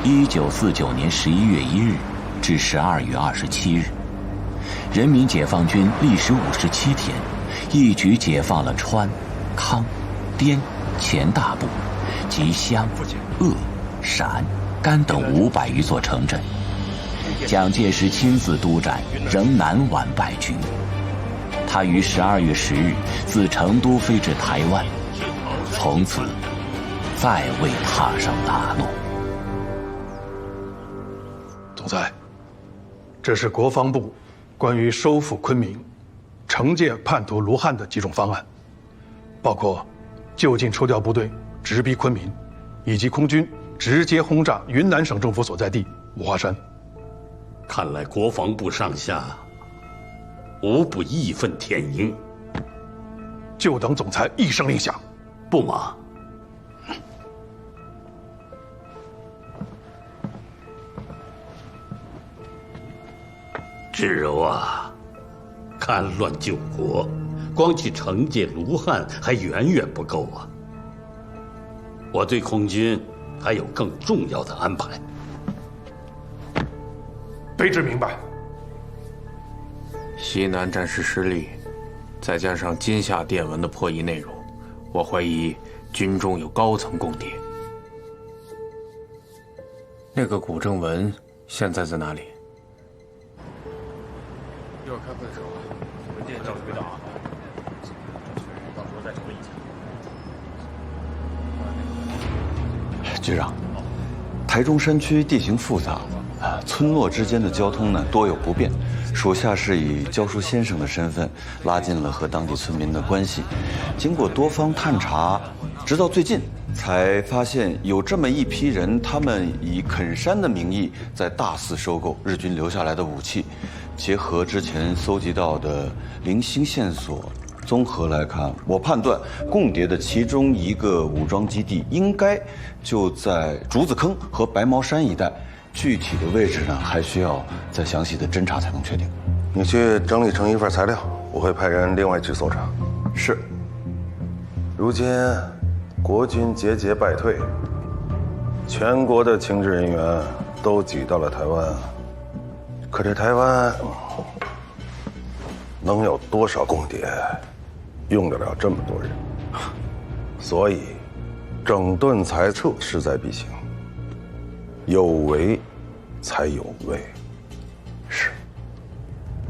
1949年11月1日至12月27日，人民解放军历时57天，一举解放了川、康、滇前大部及湘、鄂、陕、甘等500余座城镇。蒋介石亲自督战，仍难挽败局。他于12月10日自成都飞至台湾，从此再未踏上大路。总裁，这是国防部关于收复昆明、惩戒叛徒卢汉的几种方案，包括就近抽调部队直逼昆明，以及空军直接轰炸云南省政府所在地五华山。看来国防部上下无不义愤填膺。就等总裁一声令下。不忙。志柔啊，戡乱救国，光去惩戒卢汉还远远不够啊！我对空军还有更重要的安排。卑职明白。西南战事失利，再加上今夏电文的破译内容，我怀疑军中有高层共谍。那个古正文现在在哪里？一会儿开会的时候，文件交回到啊，到时候再整理一下。局长，台中山区地形复杂，村落之间的交通呢多有不便。属下是以教书先生的身份拉近了和当地村民的关系。经过多方探查，直到最近才发现有这么一批人，他们以垦山的名义在大肆收购日军留下来的武器。结合之前搜集到的零星线索，综合来看，我判断共谍的其中一个武装基地应该就在竹子坑和白毛山一带。具体的位置呢，还需要再详细的侦查才能确定。你去整理成一份材料，我会派人另外去搜查。是。如今国军节节败退，全国的情治人员都挤到了台湾，可这台湾能有多少共谍用得了这么多人？所以整顿裁撤势在必行。有为才有为。是。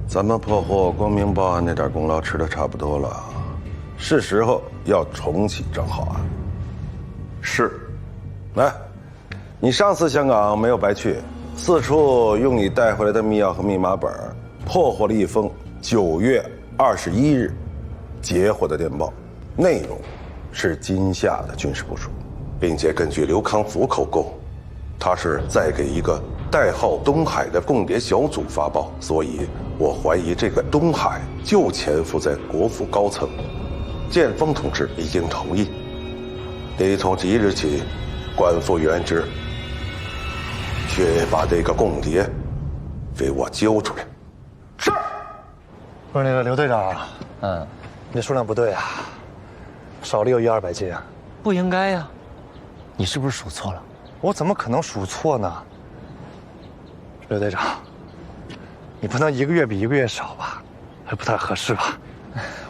咱们破获光明报案那点功劳吃得差不多了，是时候要重启账号案。是。来，你上次香港没有白去，四处用你带回来的密钥和密码本，破获了一封9月21日截获的电报，内容是今夏的军事部署，并且根据刘康福口供，他是在给一个代号东海的共谍小组发报，所以我怀疑这个东海就潜伏在国府高层。建峰同志已经同意，得从即日起官复原职，却把这个共谍给我揪出来。是。不是那个刘队长，你的数量不对啊，少了有100-200斤啊。不应该呀，你是不是数错了？我怎么可能数错呢？刘队长，你不能一个月比一个月少吧？还不太合适吧？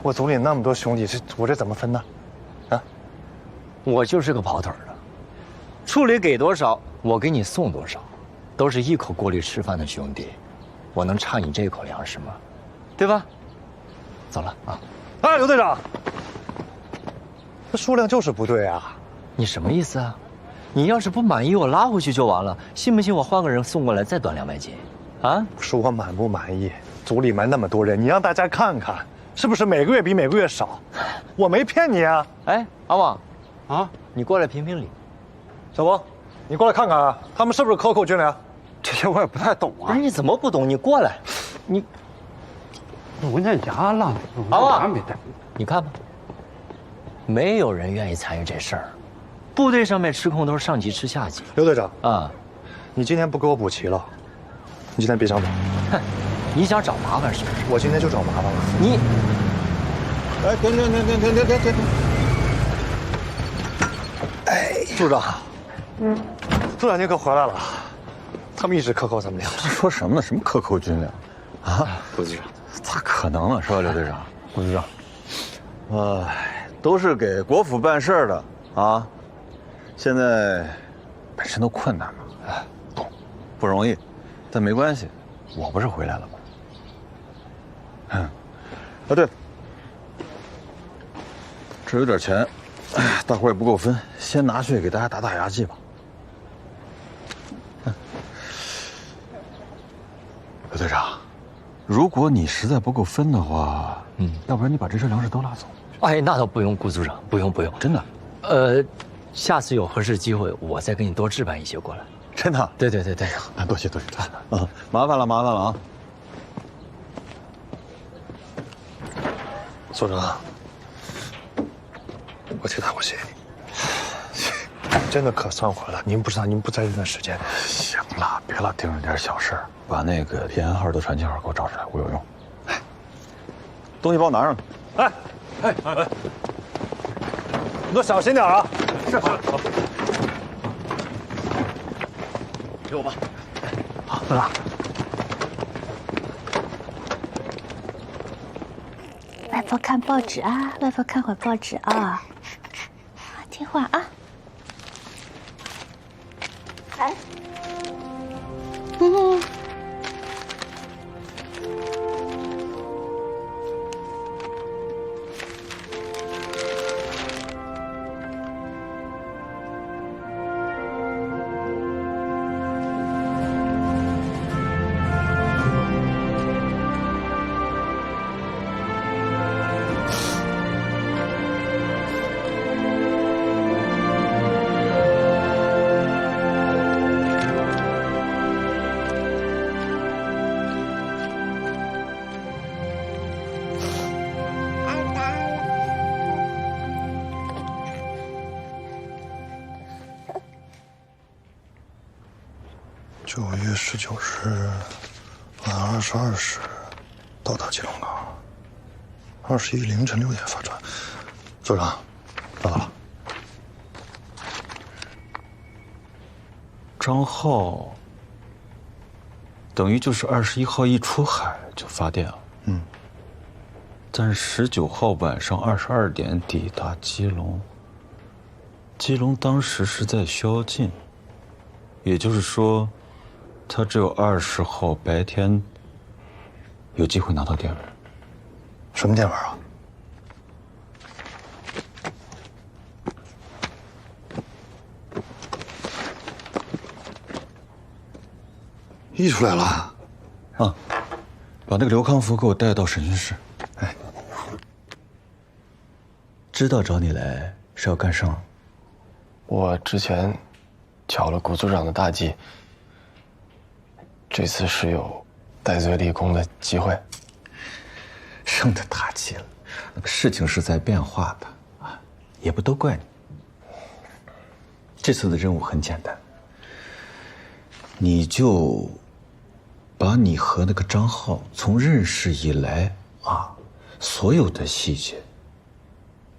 我组里那么多兄弟，我这怎么分呢？啊，我就是个跑腿的，处里给多少，我给你送多少，都是一口锅里吃饭的兄弟，我能差你这口粮食吗？对吧？走了啊！哎，刘队长，这数量就是不对啊！你什么意思啊？你要是不满意，我拉回去就完了。信不信我换个人送过来再短200斤？啊？说我满不满意？组里面那么多人，你让大家看看，是不是每个月比每个月少？我没骗你啊！哎，阿旺，啊，你过来评评理。小王，你过来看看啊，他们是不是克扣军粮？这些我也不太懂啊。不是你怎么不懂？你过来，你文件夹了，阿旺没带。你看吧，没有人愿意参与这事儿。部队上面吃空都是上级吃下级。刘队长啊，你今天不给我补齐了，你今天别想走。哼，你想找麻烦是不是？我今天就找麻烦了。你，哎，停！哎，组长，组长您可回来了。他们一直克扣咱们粮食。说什么呢？什么克扣军粮？啊，顾组长，咋可能呢？是吧，刘队长？顾组长，都是给国府办事的啊。现在本身都困难嘛，懂，不容易，但没关系，我不是回来了吗？对了，这有点钱，大伙也不够分，先拿去给大家打打牙祭吧。刘队长，如果你实在不够分的话，要不然你把这车粮食都拉走。哎，那倒不用，顾组长，不用，真的。下次有合适机会，我再给你多置办一些过来。真的？对，多谢啊，麻烦了啊。组长，我替大伙谢谢你，真的可算回来。您不知道，您不在这段时间。行了，别老盯着点小事，把那个平安号的传情号给我找出来，我有用。东西帮我拿上。哎，你都小心点啊！是。好。给我吧。好，组长。外婆看报纸啊，外婆看会报纸啊，听话啊。来，9月19日晚22时到达基隆港，21凌晨6点发船。组长，到了。张浩等于就是21号一出海就发电了。但是19号晚上22点抵达基隆。基隆当时是在宵禁，也就是说，他只有20号白天有机会拿到电文。什么电文啊？溢出来了。啊，把那个刘康福给我带到审讯室。哎，知道找你来是要干什么？我之前抢了谷组长的大计，这次是有戴罪立功的机会。生的大气了，那个事情是在变化的啊，也不都怪你。这次的任务很简单，你就把你和那个张浩从认识以来啊，所有的细节，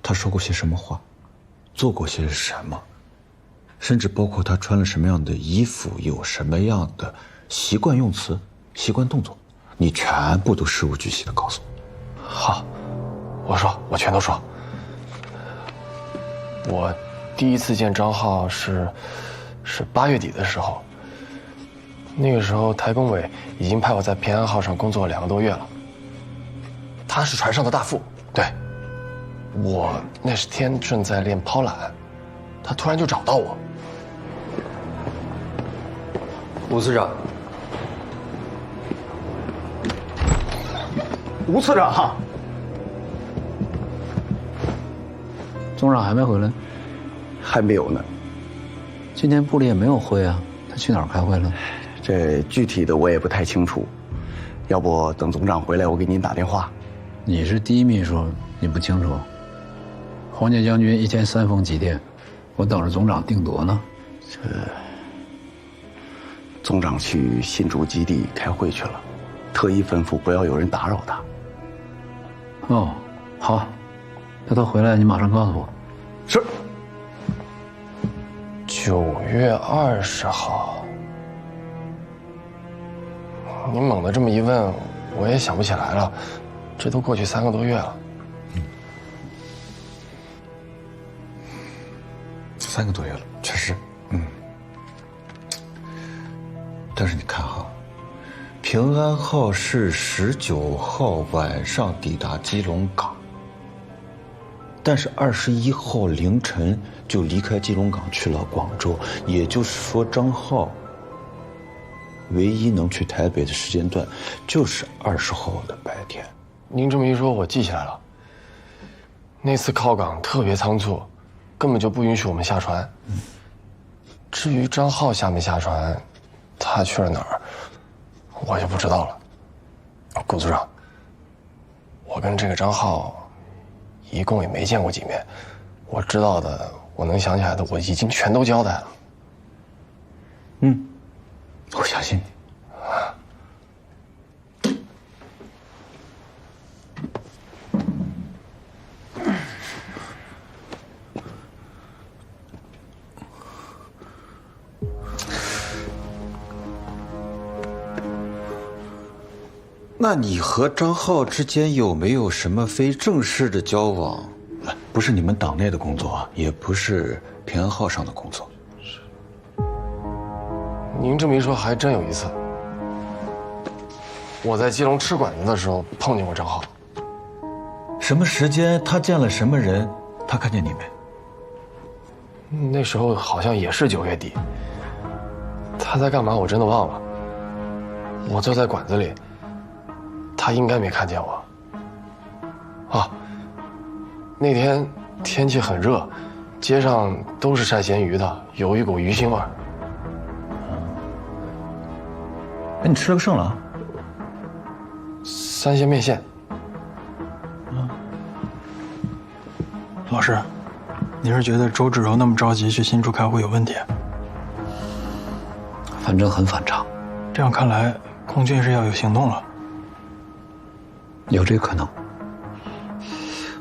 他说过些什么话，做过些什么，甚至包括他穿了什么样的衣服，有什么样的习惯用词、习惯动作，你全部都事无巨细的告诉我。好，我全都说。我第一次见张浩是8月底的时候，那个时候台工委已经派我在平安号上工作2个多月了。他是船上的大副，对。我那天正在练抛缆，他突然就找到我。吴次长，吴次长，总长还没回来？还没有呢。今天部里也没有会啊，他去哪儿开会了？这具体的我也不太清楚，要不等总长回来，我给您打电话。你是第一秘书，你不清楚？黄家将军1天3封急电，我等着总长定夺呢。总长去新竹基地开会去了。特意吩咐不要有人打扰他。哦，好，等他回来你马上告诉我。是。9月20号。你猛地这么一问，我也想不起来了。这都过去3个多月了。3个多月了，确实，但是你看哈，平安号是19号晚上抵达基隆港，但是21号凌晨就离开基隆港去了广州，也就是说张浩唯一能去台北的时间段就是20号的白天。您这么一说，我记起来了。那次靠港特别仓促，根本就不允许我们下船。至于张浩下没下船，他去了哪儿，我就不知道了。顾组长，我跟这个张浩一共也没见过几面，我知道的，我能想起来的，我已经全都交代了。我相信你。那你和张浩之间有没有什么非正式的交往？不是你们党内的工作，也不是平安号上的工作。您这么一说，还真有一次，我在基隆吃馆子的时候碰见过张浩。什么时间？他见了什么人？他看见你没？那时候好像也是9月底。他在干嘛？我真的忘了。我坐在馆子里，他应该没看见我。啊，那天天气很热，街上都是晒咸鱼的，有一股鱼腥味儿。那你吃了个剩了啊？3鲜面线。老师，你是觉得周芷柔那么着急去新竹开会有问题？反正很反常。这样看来，空军是要有行动了。有这可能。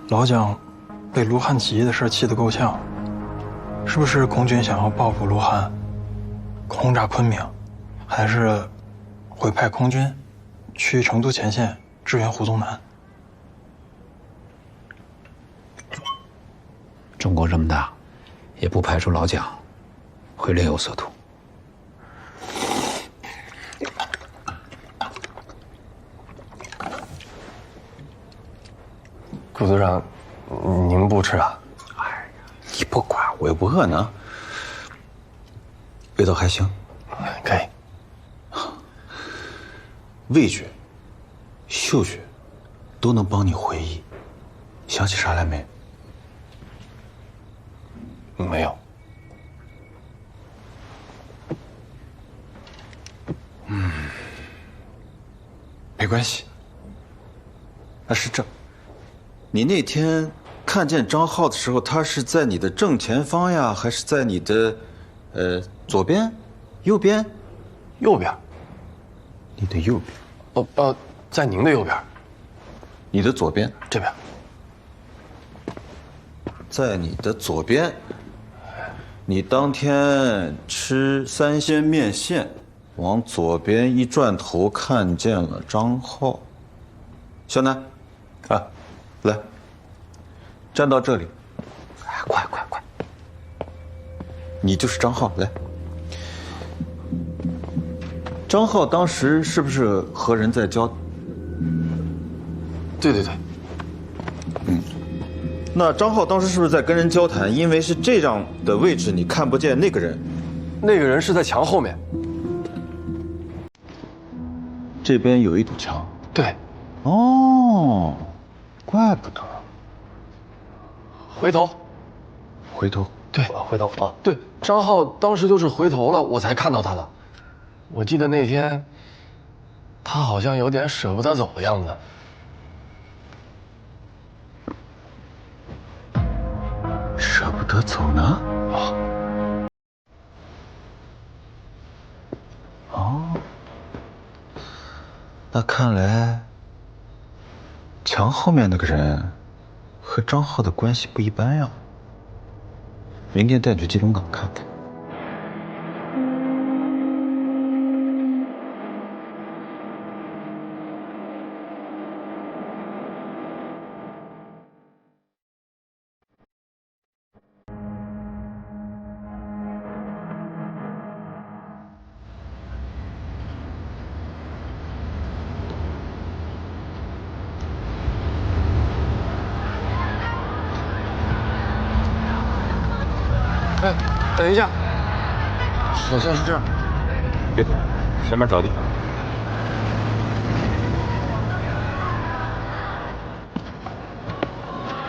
老蒋被卢汉起义的事气得够呛，是不是空军想要报复卢汉，轰炸昆明，还是会派空军去成都前线支援胡宗南？中国这么大，也不排除老蒋会另有所图。顾组长，您不吃啊？哎呀，你不管，我又不饿呢。味道还行，可以。味觉、嗅觉都能帮你回忆，想起啥来没？没有。没关系。那是这，你那天看见张浩的时候，他是在你的正前方呀，还是在你的左边、右边？右边。你的右边。在您的右边。你的左边。这边。在你的左边。你当天吃3鲜面线，往左边一转头，看见了张浩。小南，啊，来，站到这里。哎，快！你就是张浩，来。张浩当时是不是和人在交？对。那张浩当时是不是在跟人交谈？因为是这样的位置，你看不见那个人。那个人是在墙后面。这边有一堵墙。对。哦，怪不得。回头。对，回头啊。对，张浩当时就是回头了，我才看到他的。我记得那天，他好像有点舍不得走的样子。舍不得走呢？那看来，墙后面那个人和张浩的关系不一般呀。明天带你去基隆港看看。哎，等一下，好像是这儿。别动，前面着地。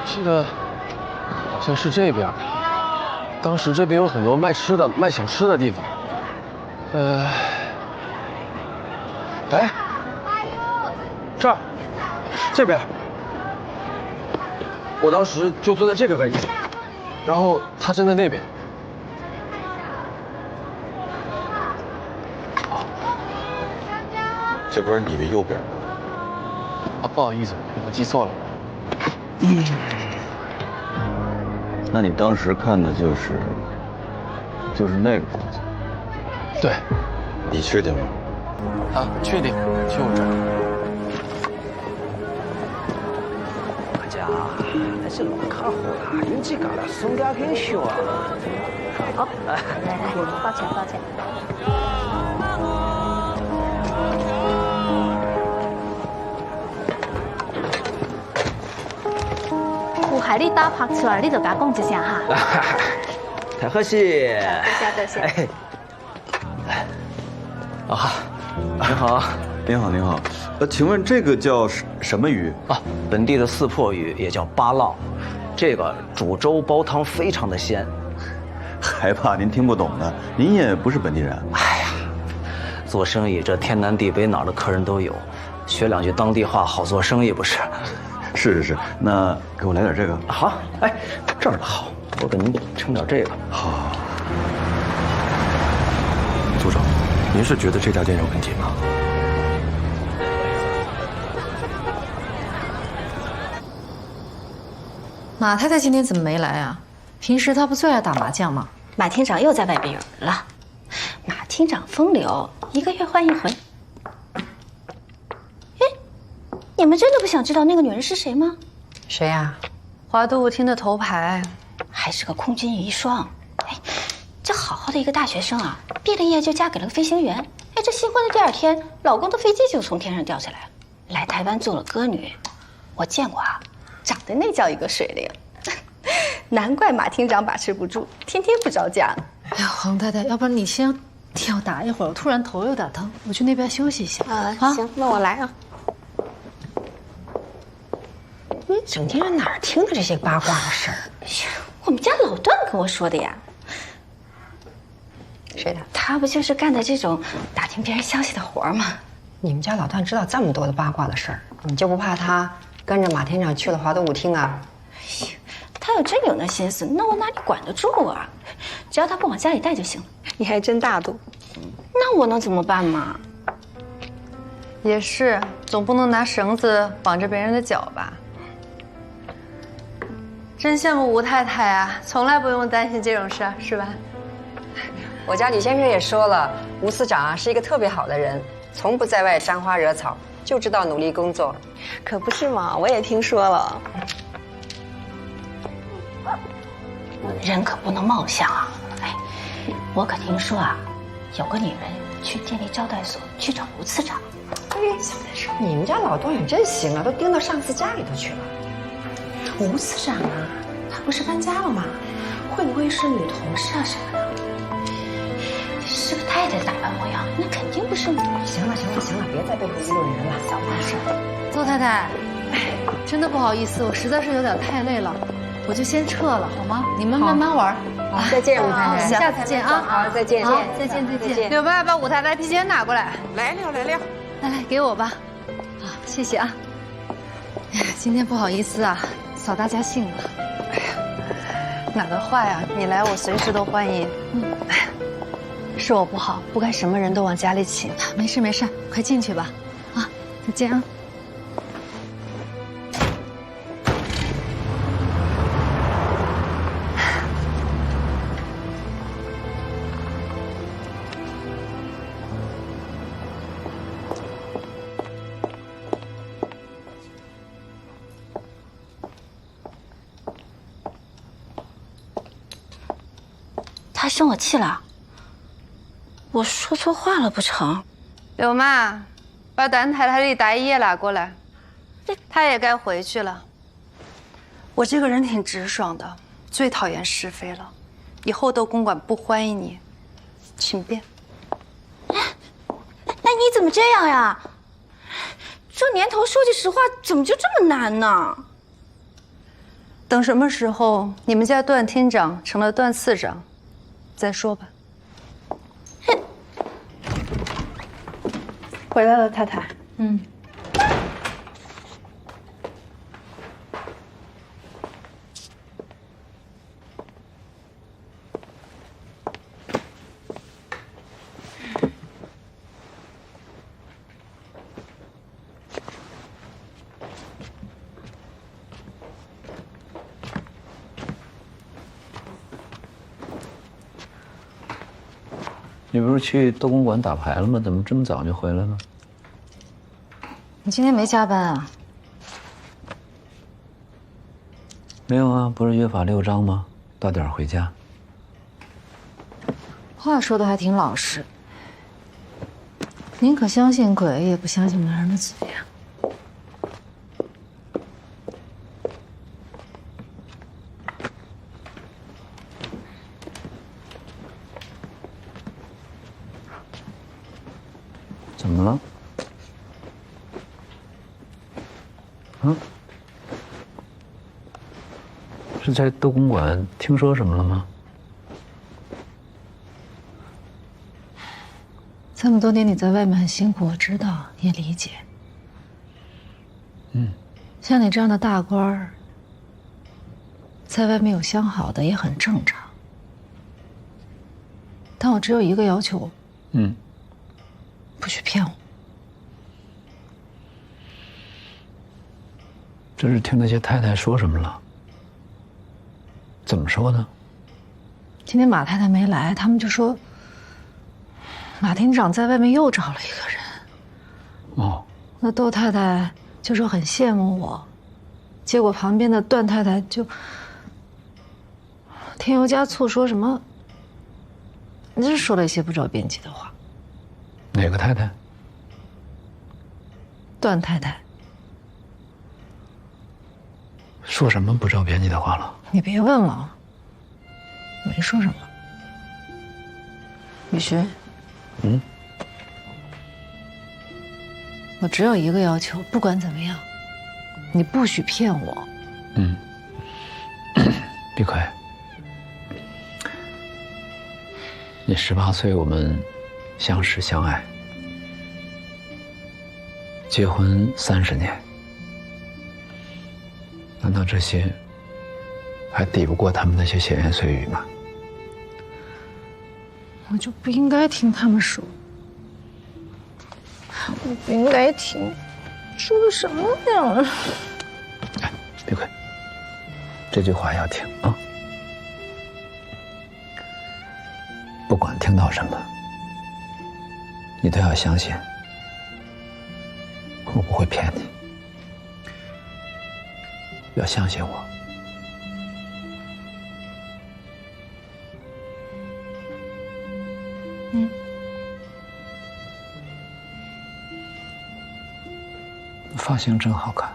记得好像是这边。当时这边有很多卖吃的、卖小吃的地方。哎，这儿，这边。我当时就坐在这个位置，然后他站在那边。这不是你的右边啊，不好意思，我记错了。那你当时看的就是那个房子？对。你确定吗？啊，确定，就这儿。大家，那是路卡好啦，有几个了，松点很小啊。好，来，抱歉抱歉。有害你打拍出来，你就甲讲一声哈。太可惜。多谢。啊，你好，您好，您好。请问这个叫什么鱼啊？本地的四破鱼，也叫巴浪。这个煮粥煲汤非常的鲜。还怕您听不懂呢？您也不是本地人。哎呀，做生意这天南地北哪儿的客人都有，学两句当地话好做生意不是？是，那给我来点这个。好，哎，这儿的好，我给您称点这个。好。组长，您是觉得这家店有问题吗？马太太今天怎么没来啊？平时她不最爱打麻将吗？马厅长又在外边游了。马厅长风流，1个月换一回。你们真的不想知道那个女人是谁吗？谁呀？华都舞厅的头牌，还是个空军遗孀。哎，这好好的一个大学生啊，毕了业就嫁给了个飞行员。哎，这新婚的第2天，老公的飞机就从天上掉下来了，来台湾做了歌女。我见过啊，长得那叫一个水灵。难怪马厅长把持不住，天天不着家。哎呀，黄太太，要不然你先替我打一会儿，我突然头有点疼，我去那边休息一下。行，那我来啊。你整天在哪儿听的这些八卦的事儿？我们家老段跟我说的呀。谁的？他不就是干的这种打听别人消息的活吗？你们家老段知道这么多的八卦的事儿，你就不怕他跟着马厅长去了华都舞厅啊？他要真有那心思，那我哪里管得住啊？只要他不往家里带就行了。你还真大度。那我能怎么办嘛？也是，总不能拿绳子绑着别人的脚吧？真羡慕吴太太啊，从来不用担心这种事儿，是吧？我家李先生也说了，吴司长啊是一个特别好的人，从不在外沾花惹草，就知道努力工作。可不是嘛，我也听说了。人可不能貌相啊！哎，我可听说啊，有个女人去电力招待所去找吴次长。哎，小点声！你们家老段也真行啊，都盯到上司家里头去了。吴次长啊，他不是搬家了吗？会不会是女同事啊什么的？是个太太打扮模样，那肯定不是女。行了，别在背后议论人了，小点声。邹太太，真的不好意思，我实在是有点太累了，我就先撤了，好吗？你们慢慢玩。好，再见，吴太太，下次见啊！好，再见，再见。柳爸把舞台白皮鞋拿过来。来了。来，给我吧。啊，谢谢啊。哎呀，今天不好意思啊，扫大家兴了。哎呀，哪的话呀？你来我随时都欢迎。哎呀，是我不好，不该什么人都往家里请。没事，快进去吧。啊，再见啊。他生我气了？我说错话了不成？柳妈，把段太太的大衣也拿过来，她也该回去了。我这个人挺直爽的，最讨厌是非了。以后窦公馆不欢迎你，请便。哎，你怎么这样呀？这年头说句实话，怎么就这么难呢？等什么时候你们家段厅长成了段次长，再说吧。回来了，太太。嗯。你不是去窦公馆打牌了吗？怎么这么早就回来了？你今天没加班啊？没有啊，不是约法6章吗？到点回家。话说的还挺老实，宁可相信鬼，也不相信男人的嘴呀。怎么了？啊？是在窦公馆听说什么了吗？这么多年你在外面很辛苦，我知道，也理解。嗯，像你这样的大官儿，在外面有相好的也很正常。但我只有一个要求。嗯。不许骗我。这是听那些太太说什么了？怎么说呢？今天马太太没来，他们就说马厅长在外面又找了一个人。哦。那窦太太就说很羡慕我，结果旁边的段太太就添油加醋说什么，真是说了一些不着边际的话。哪个太太？段太太。说什么不着边际的话了？你别问了，没说什么。雨荨。嗯。我只有一个要求，不管怎么样，你不许骗我。嗯。碧葵，你18岁，我们相识相爱，结婚30年，难道这些还抵不过他们那些闲言碎语吗？我就不应该听他们说，我不应该听，说了什么呀？哎，碧葵，这句话要听啊！不管听到什么，你都要相信，我不会骗你，要相信我。嗯。发型真好看。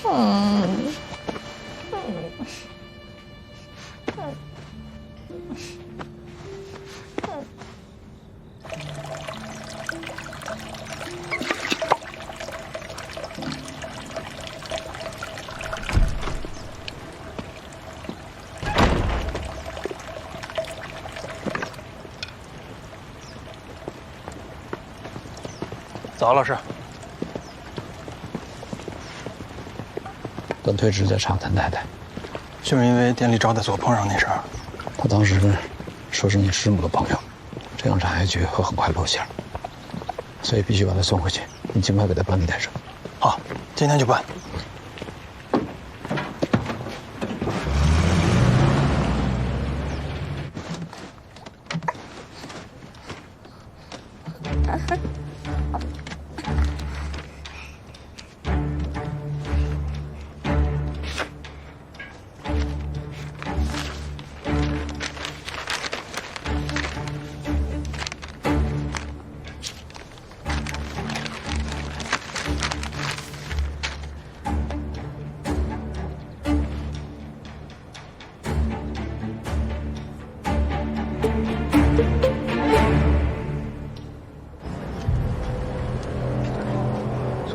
嗯。早，老师。段推直在查谭太太，就是因为店里招待所碰上那事儿。他当时说是你师母的朋友，这样查下去会很快露馅，所以必须把他送回去。你尽快给他办理台上。好，今天就办。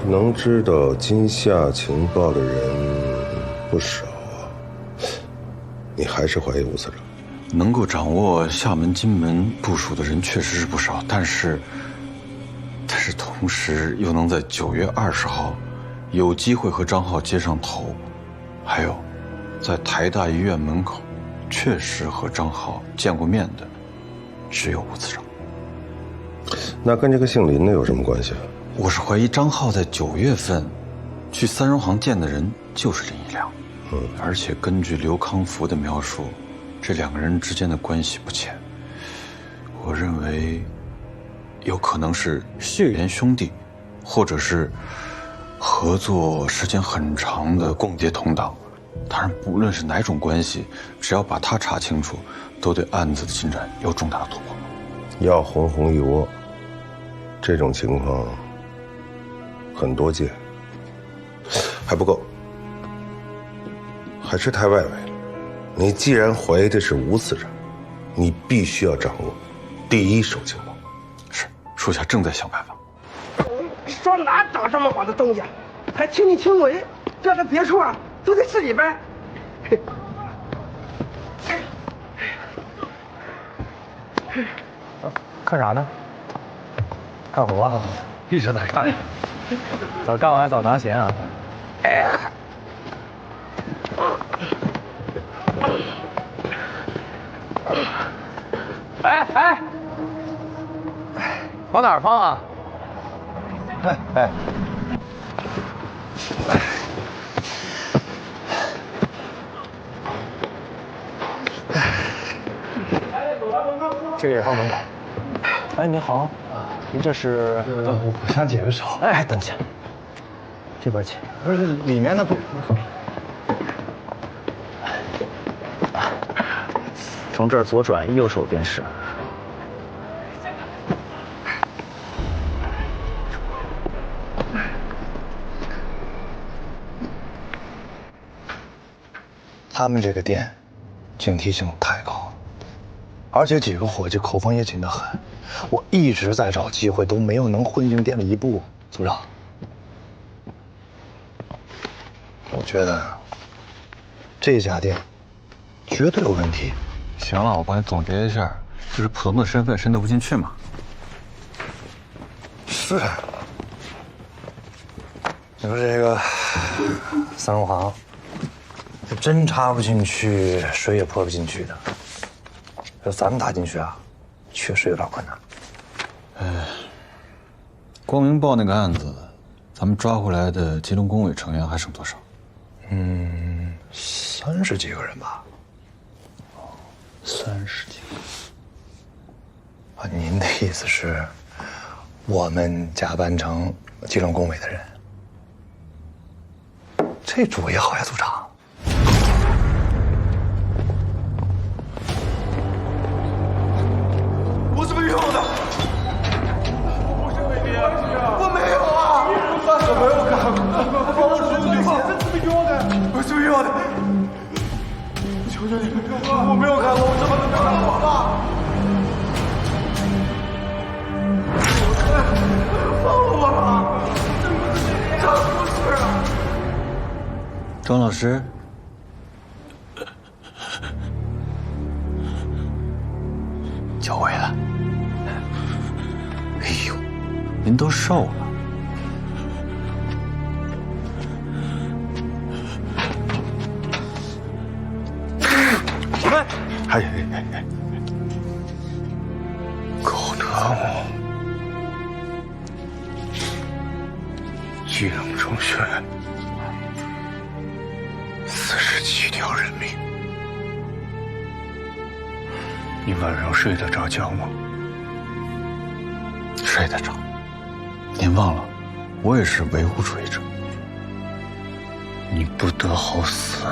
能知道金夏情报的人不少啊，你还是怀疑吴司长？能够掌握厦门、金门部署的人确实是不少，但是同时又能在9月20号有机会和张浩接上头，还有在台大医院门口确实和张浩见过面的，只有吴司长。那跟这个姓林的有什么关系啊？我是怀疑张浩在9月份去三荣行见的人就是林一良，而且根据刘康福的描述，这2个人之间的关系不浅。我认为有可能是血缘兄弟，或者是合作时间很长的共谍同党。当然，不论是哪种关系，只要把他查清楚，都对案子的进展有重大的突破。要红红一窝，这种情况很多见，还不够，还是太外围了。你既然怀疑的是吴司长，你必须要掌握第一手情报。是，属下正在想办法。说哪找这么好的东西，还亲力亲为，这的别处啊都得自己搬。看啥呢？看活啊！一直在干。早干完早拿钱啊！哎，往哪儿放啊？哎，这个也放门口。哎，您好，您这是？我想解个手。哎，等一下，这边请。不是里面的不。从这儿左转，右手便是。他们这个店警惕性太高了，而且几个伙计口风也紧得很。我一直在找机会，都没有能混进店里一步。组长，我觉得这家店绝对有问题。行了，我帮你总结一下，就是普通的身份渗透不进去嘛。是。你说这个三荣行，真插不进去，水也泼不进去的。要咱们打进去啊，确实有点困难。光明报那个案子，咱们抓回来的吉隆工委成员还剩多少？30几个人吧。30几个。啊，您的意思是，我们假扮成吉隆工委的人？这主意好呀，组长。我怎么用的？我不是伪兵，我没有啊！我没有干过，帮我处理好。怎么用的？我怎么用的？我求求你，我没有干过，我怎么能干过啊？放我吧！这不是啊！张老师，久违了。哎呦，您都瘦了。哎，狗德，中轩，47条人命，你晚上睡得着觉吗？睡得着。您忘了，我也是唯物主义者。你不得好死，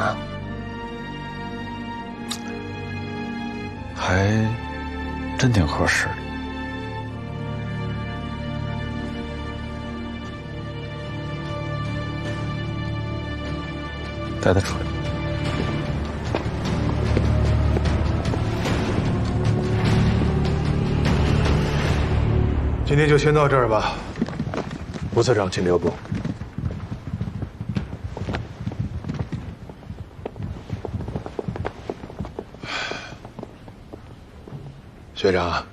还真挺合适的。带他出来。今天就先到这儿吧，吴次长，请留步。学长，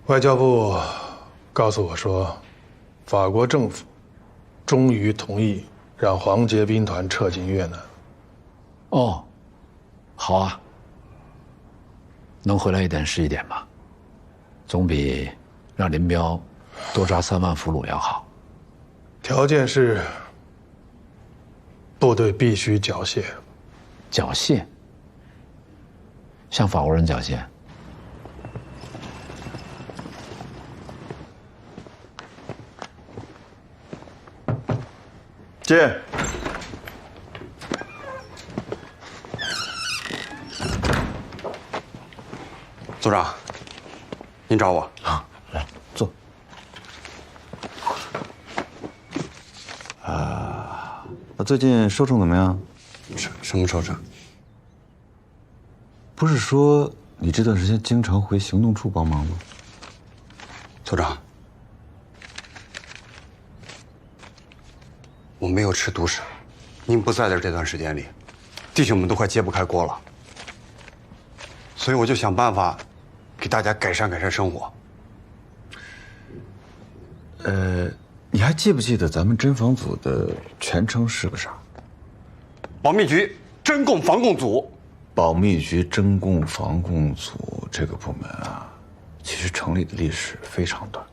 外交部告诉我说，法国政府终于同意让黄捷兵团撤进越南。哦，好啊，能回来一点是一点吧，总比让林彪多抓3万俘虏要好。条件是部队必须缴械。缴械？向法国人缴械？进。组长，您找我啊？来坐。那最近收成怎么样？什么收成？不是说你这段时间经常回行动处帮忙吗？组长，我没有吃独食。您不在的这段时间里，弟兄们都快揭不开锅了，所以我就想办法给大家改善改善生活。你还记不记得咱们侦防组的全称是个啥？保密局侦共防共组。保密局侦共防共组这个部门啊，其实成立的历史非常短。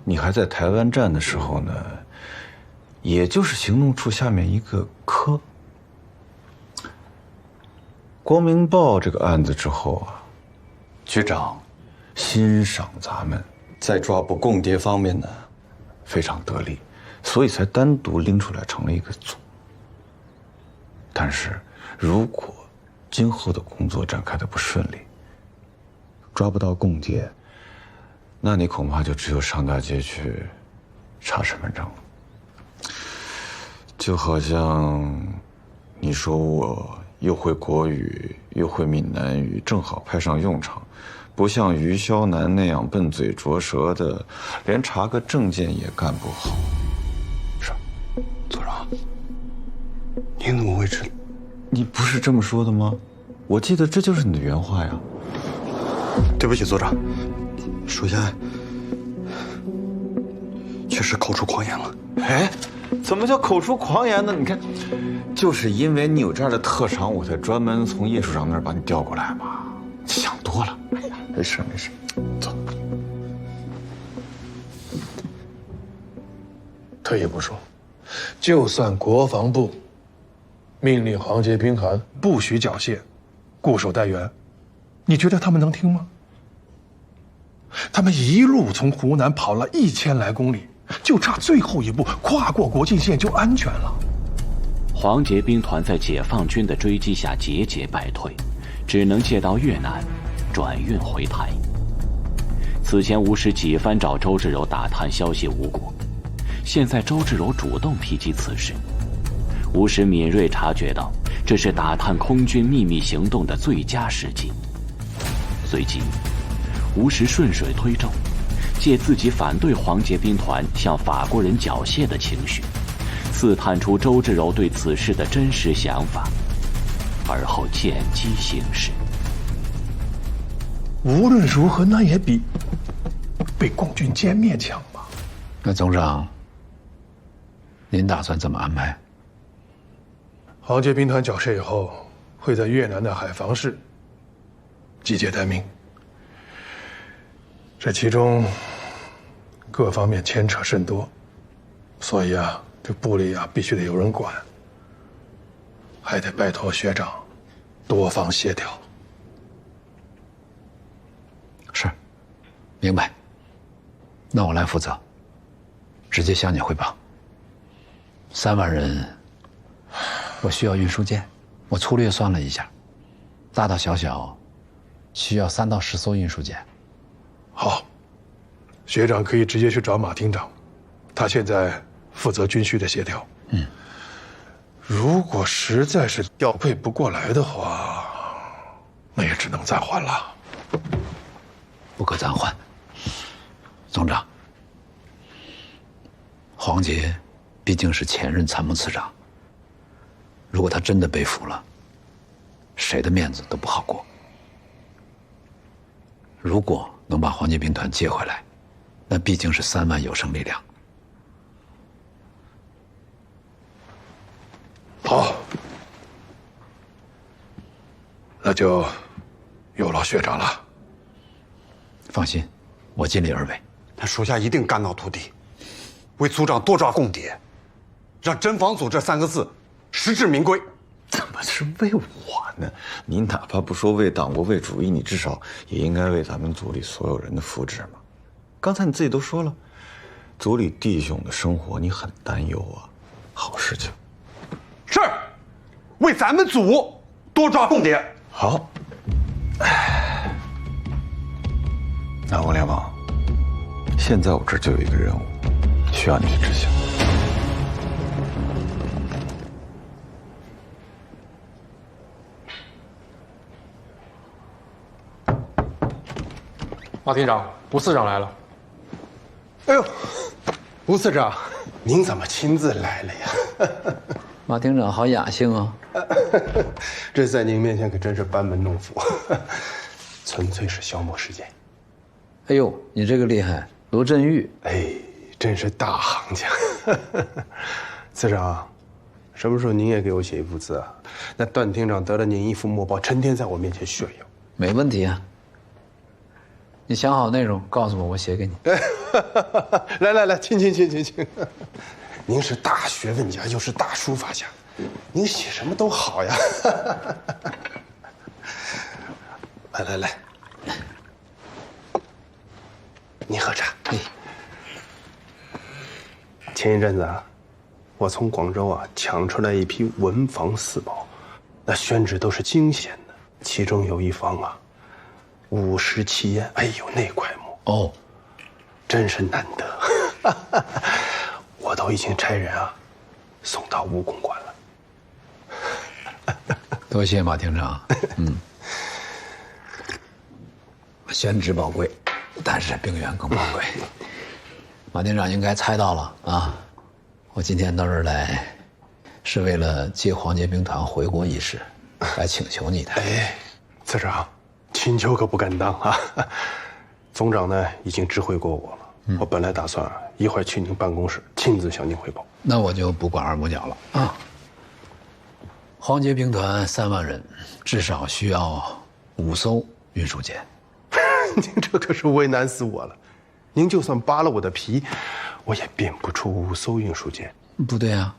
你还在台湾站的时候呢，也就是行动处下面一个科。光明报这个案子之后啊，局长欣赏咱们在抓捕共谍方面呢非常得力，所以才单独拎出来成了一个组。但是如果今后的工作展开的不顺利，抓不到共谍，那你恐怕就只有上大街去查身份证了。就好像你说我又会国语又会闽南语，正好派上用场，不像于霄南那样笨嘴拙舌的，连查个证件也干不好。是，组长，您怎么会知道？你不是这么说的吗？我记得这就是你的原话呀。对不起，组长，属下确实口出狂言了。哎，怎么叫口出狂言呢？你看，就是因为你有这样的特长，我才专门从叶处长那儿把你调过来嘛。想多了。哎呀，没事没事，走。退一步说，就算国防部命令黄捷兵团不许缴械，固守待援，你觉得他们能听吗？他们一路从湖南跑了1000来公里，就差最后一步跨过国境线就安全了。黄捷兵团在解放军的追击下节节败退，只能借道越南转运回台。此前吴石几番找周至柔打探消息无果，现在周至柔主动提及此事。吴石敏锐察觉到，这是打探空军秘密行动的最佳时机。随即，吴石顺水推舟，借自己反对黄捷兵团向法国人缴械的情绪，刺探出周至柔对此事的真实想法，而后见机行事。无论如何，那也比被共军歼灭强吧？那总长，您打算怎么安排？黄捷兵团缴械以后，会在越南的海防市集结待命。这其中各方面牵扯甚多，所以啊，这部里啊必须得有人管，还得拜托学长多方协调。是，明白。那我来负责，直接向你汇报。3万人，我需要运输舰，我粗略算了一下，大大小小需要3到10艘运输舰。好，学长可以直接去找马厅长，他现在负责军需的协调。如果实在是调配不过来的话，那也只能暂缓了。不可暂缓。总长，黄杰毕竟是前任参谋次长，如果他真的被俘了，谁的面子都不好过。如果能把黄杰兵团接回来，那毕竟是3万有生力量。好，那就有劳学长了。放心，我尽力而为。他属下一定肝脑涂地，为组长多抓共谍，让真防组这3个字实至名归。怎么是为我呢？你哪怕不说为党国为主义，你至少也应该为咱们组里所有人的福祉嘛。刚才你自己都说了，组里弟兄的生活你很担忧啊。好事情。是，为咱们组多抓共谍。好。那王连王，现在我这就有一个任务，需要你去执行。马厅长，吴次长来了。哎呦，吴次长，您怎么亲自来了呀？马厅长好雅兴啊！这在您面前可真是班门弄斧，纯粹是消磨时间。哎呦，你这个厉害，罗振玉，哎，真是大行家。次长，什么时候您也给我写一幅字啊？那段厅长得了您一幅墨宝，成天在我面前炫耀。没问题啊。你想好内容告诉我，我写给你。来，请。您是大学问家，又是大书法家，您写什么都好呀。来，你喝茶。前一阵子啊，我从广州啊抢出来一批文房四宝，那宣纸都是精选的，其中有一方啊，57烟，哎呦那块木哦，真是难得。我都已经差人啊送到武公馆了。多谢马厅长。宣纸宝贵，但是兵员更宝贵。马厅长应该猜到了啊！我今天到这儿来，是为了接黄杰兵团回国一事，来请求你的。哎，次长，请求可不敢当啊！总长呢已经知会过我了，我本来打算一会儿去您办公室亲自向您汇报。那我就不管二母鸟了啊！黄杰兵团3万人，至少需要5艘运输舰。您这可是为难死我了。您就算扒了我的皮，我也编不出5艘运输舰。不对啊，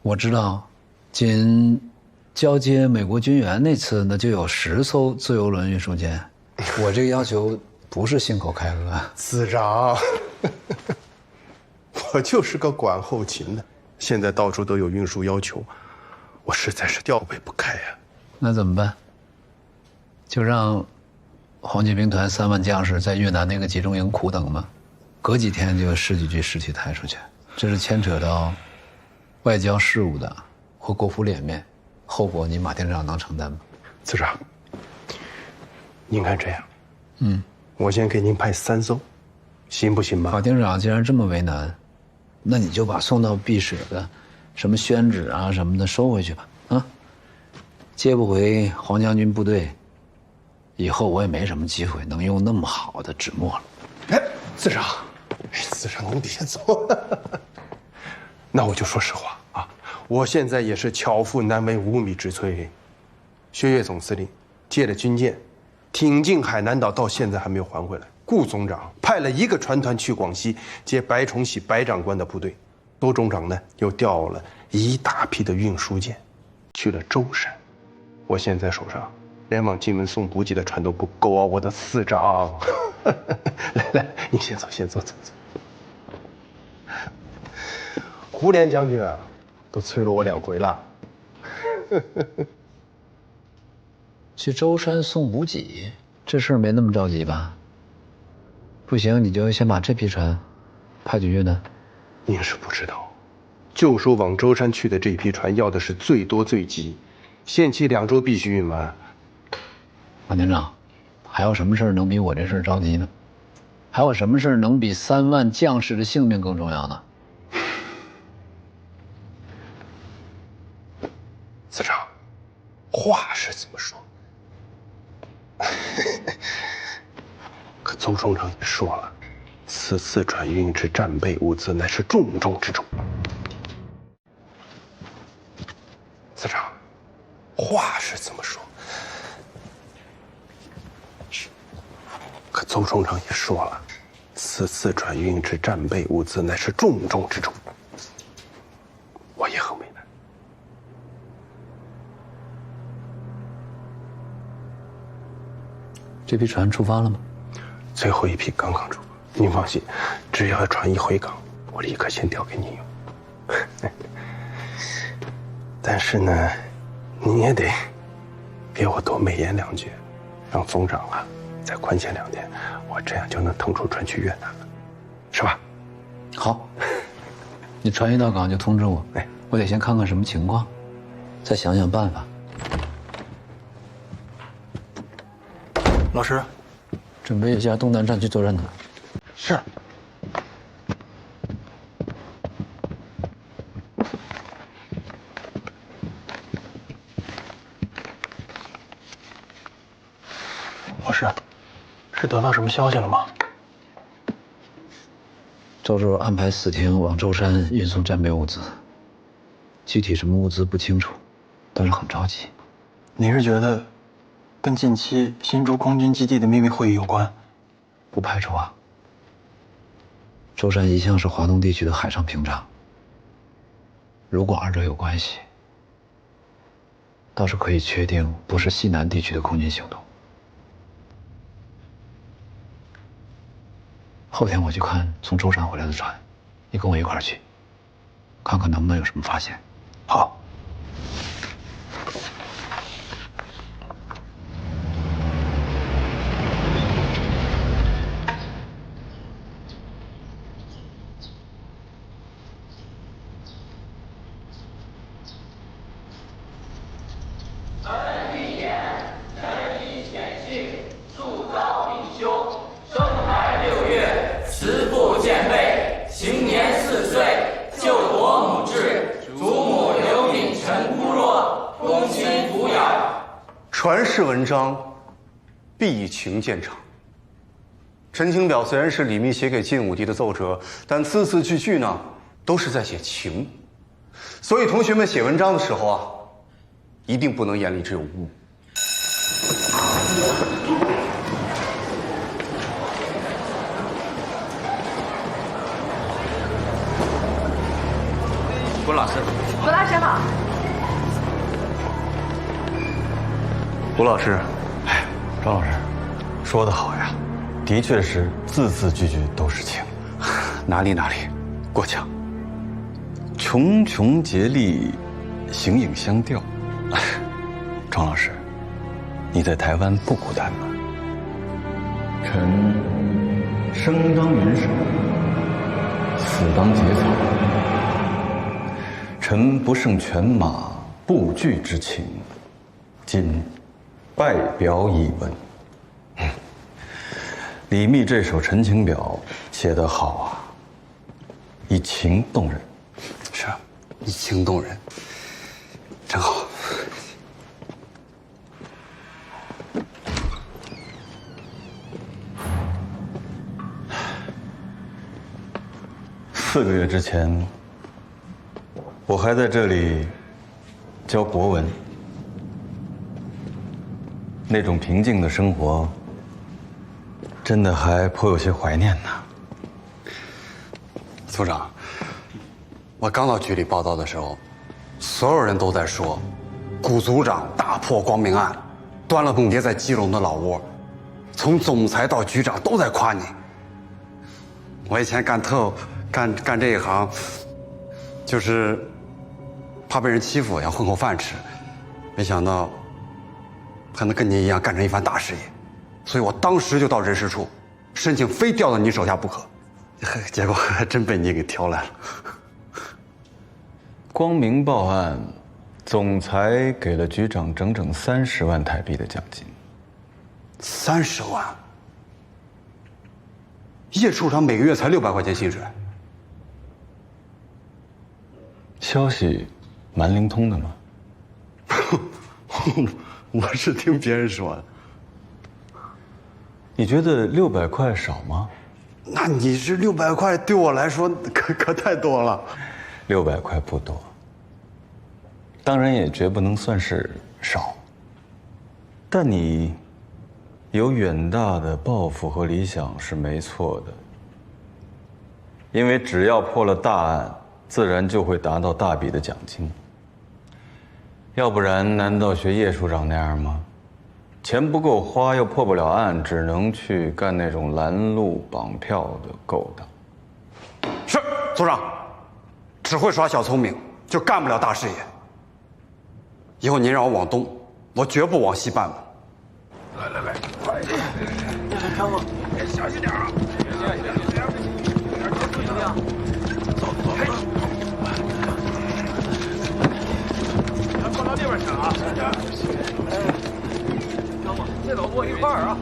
我知道，仅交接美国军援那次，那就有10艘自由轮运输舰。我这个要求不是信口开河。次长，我就是个管后勤的，现在到处都有运输要求，我实在是调配不开呀。那怎么办？就让黄杰兵团3万将士在越南那个集中营苦等吗？隔几天就有10几具尸体抬出去，这是牵扯到外交事务的，和国府脸面，后果你马厅长能承担吗？次长，您看这样，我先给您派3艘，行不行吧？马厅长既然这么为难，那你就把送到碧水的什么宣纸啊什么的收回去吧。啊，接不回黄将军部队，以后我也没什么机会能用那么好的纸墨了。哎，次长，您别走。那我就说实话啊，我现在也是巧妇难为无米之炊。薛岳总司令借了军舰，挺进海南岛，到现在还没有还回来。顾总长派了1个船团去广西接白崇禧白长官的部队，罗中长呢又调了一大批的运输舰，去了舟山。我现在手上连往金门送补给的船都不够啊，我的司长。来，你先走，走。胡连将军啊，都催了我2回了。去舟山送补给，这事儿没那么着急吧？不行，你就先把这批船派去越南。您是不知道，就说往舟山去的这批船要的是最多最急，限期2周必须运完。王连长，还有什么事儿能比我这事儿着急呢？还有什么事儿能比3万将士的性命更重要呢？司长，话是这么说，可邹中长也说了，此次船运之战备物资乃是重中之重。司长，话是这么说，可邹中长也说了，此次船运之战备物资乃是重中之重。我也很为难。这批船出发了吗？最后一批刚刚出发。您放心，只要船一回港，我立刻先调给您用。但是呢，您也得给我多美言2句，让总长啊再宽限2天，我这样就能腾出船去越南了，是吧？好，你船一到港就通知我。我得先看看什么情况，再想想办法。老师，准备一下东南战区作战团。是。老师，是得到什么消息了吗？周周安排4天往舟山运送战备物资，具体什么物资不清楚，但是很着急。您是觉得跟近期新竹空军基地的秘密会议有关？不排除啊。舟山一向是华东地区的海上屏障，如果2者有关系，倒是可以确定不是西南地区的空军行动。后天我去看从舟山回来的船，你跟我一块儿去，看看能不能有什么发现。好。传世文章，必情见长。陈情表虽然是李密写给晋武帝的奏折，但字字句句呢都是在写情，所以同学们写文章的时候啊，一定不能眼里只有污。郭老师，郭老师好。胡老师，张老师，说得好呀，的确是字字句句都是情。哪里，过奖。茕茕孑立，形影相吊。庄老师，你在台湾不孤单吧？臣生当云手，死当结草。臣不胜犬马不惧之情，今拜表以闻。李密这首陈情表写得好啊，以情动人。是啊，以情动人，真好。4个月之前，我还在这里教国文，那种平静的生活，真的还颇有些怀念呢。组长，我刚到局里报道的时候，所有人都在说，谷组长大破光明案，端了梦蝶在基隆的老窝，从总裁到局长都在夸你。我以前干这一行，就是怕被人欺负，要混口饭吃，没想到还能跟你一样干成一番大事业，所以我当时就到人事处申请非调到你手下不可，结果还真被你给挑来了。光明报案，总裁给了局长整整30万台币的奖金。30万？叶处长每个月才600块钱薪水。消息蛮灵通的嘛。我是听别人说的。你觉得600块少吗？那你这600块对我来说可太多了。600块不多，当然也绝不能算是少。但你有远大的抱负和理想是没错的，因为只要破了大案，自然就会达到大笔的奖金。要不然，难道学叶处长那样吗？钱不够花，又破不了案，只能去干那种拦路绑票的勾当。是，组长，只会耍小聪明，就干不了大事业。以后您让我往东，我绝不往西半步。来，快点！看我，小心点啊！走。放到那边去啊！这走过一块儿啊！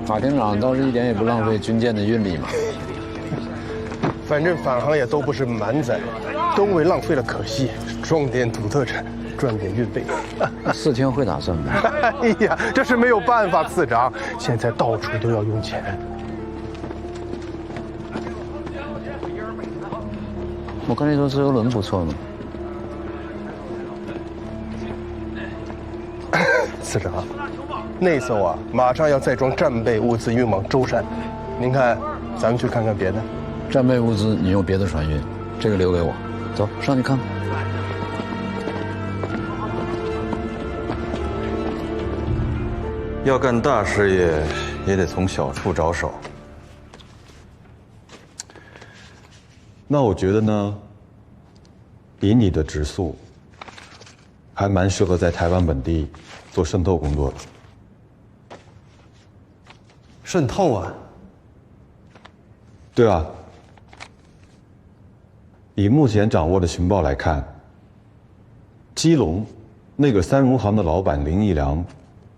马厅长倒是一点也不浪费军舰的运力嘛。反正返航也都不是满载，东为浪费了可惜，种点土特产，赚点运费。4天会打算吗？哎呀，这是没有办法，次长，现在到处都要用钱。我看那艘自由轮不错嘛。次长，那艘啊，马上要再装战备物资运往舟山，您看，咱们去看看别的。战备物资你用别的船运，这个留给我。走，上去看看。要干大事业，也得从小处着手。那我觉得呢，以你的质素，还蛮适合在台湾本地做渗透工作的。渗透啊？对啊。以目前掌握的情报来看，基隆那个三荣行的老板林义良，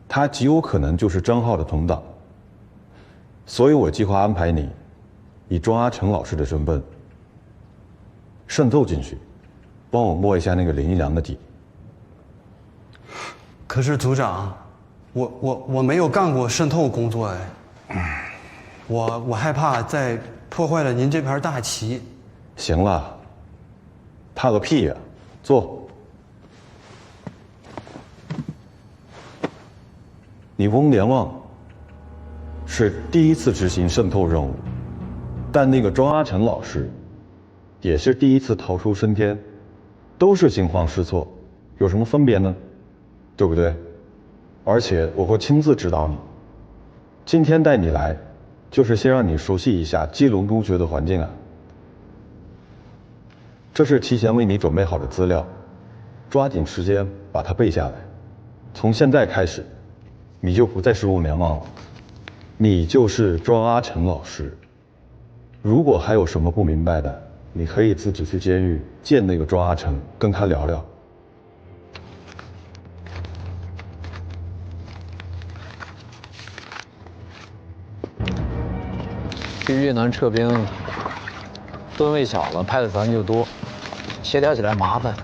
他极有可能就是张浩的同党。所以我计划安排你，以庄阿成老师的身份渗透进去，帮我摸一下那个林义良的底。可是组长，我没有干过渗透工作哎，我害怕再破坏了您这盘大棋。行了，怕个屁呀！坐。你翁连旺是第一次执行渗透任务，但那个庄阿成老师也是第一次逃出升天，都是惊慌失措，有什么分别呢？对不对？而且我会亲自指导你。今天带你来，就是先让你熟悉一下基隆中学的环境啊。这是提前为你准备好的资料，抓紧时间把它背下来。从现在开始，你就不再是翁连旺了，你就是庄阿成老师。如果还有什么不明白的，你可以自己去监狱见那个庄阿成，跟他聊聊。去越南撤兵，吨位小了，派的船就多，协调起来麻烦，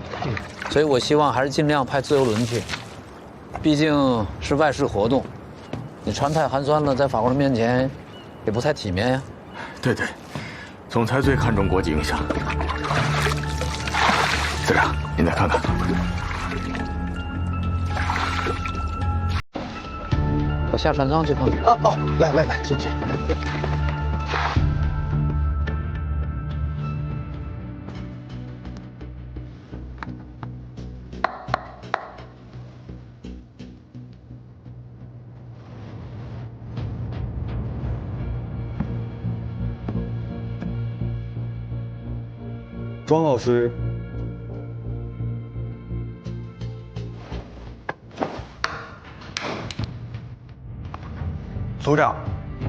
所以我希望还是尽量派自由轮去，毕竟是外事活动，你船太寒酸了，在法国人面前也不太体面呀。对，总裁最看重国际影响。司长，您再看看。我下船舱去看看。哦，来，进去。庄老师。组长，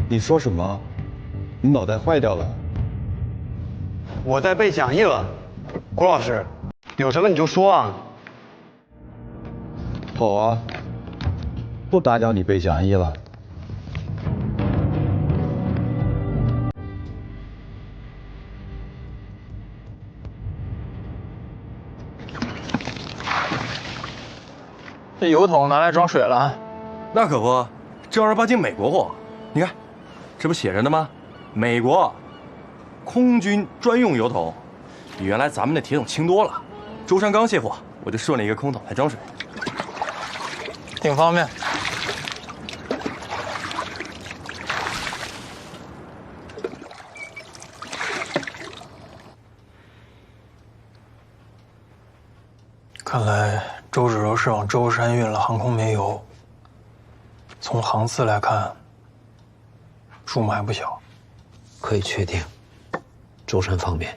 你说什么？你脑袋坏掉了？我在背讲义了。郭老师，有什么你就说啊。好啊，不打搅你背讲义了。这油桶拿来装水了。那可不，正儿八经美国货。你看，这不写着呢吗？美国空军专用油桶，比原来咱们那铁桶轻多了。舟山刚卸货，我就顺了一个空桶来装水，挺方便。看来周芷柔是往舟山运了航空煤油。从航次来看，数目还不小。可以确定，舟山方面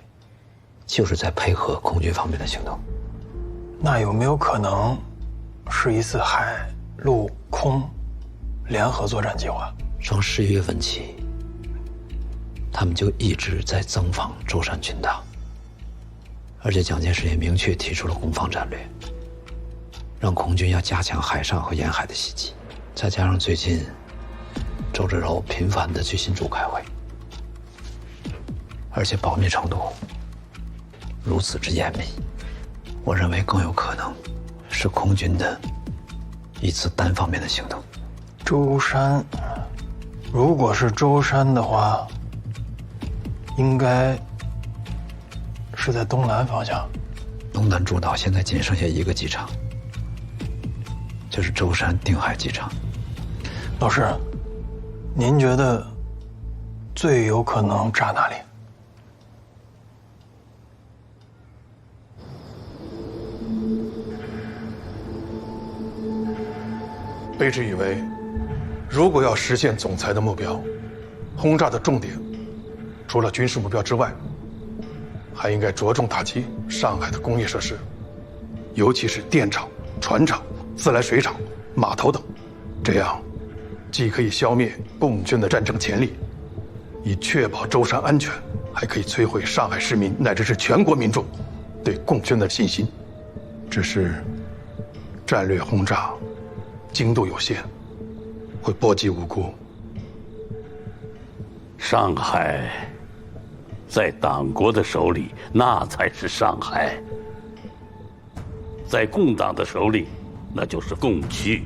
就是在配合空军方面的行动。那有没有可能是一次海陆空联合作战计划？从11月份起，他们就一直在增防舟山群岛，而且蒋介石也明确提出了攻防战略，让空军要加强海上和沿海的袭击。再加上最近周芷柔频繁地去新竹开会，而且保密程度如此之严密，我认为更有可能是空军的一次单方面的行动。舟山，如果是舟山的话，应该是在东南方向。东南诸岛现在仅剩下一个机场，就是舟山定海机场。老师，您觉得最有可能炸哪里？卑职以为，如果要实现总裁的目标，轰炸的重点除了军事目标之外，还应该着重打击上海的工业设施，尤其是电厂、船厂、自来水厂、码头等，这样既可以消灭共军的战争潜力，以确保舟山安全，还可以摧毁上海市民乃至是全国民众对共军的信心。只是战略轰炸精度有限，会波及无辜。上海在党国的手里，那才是上海；在共党的手里，那就是共区。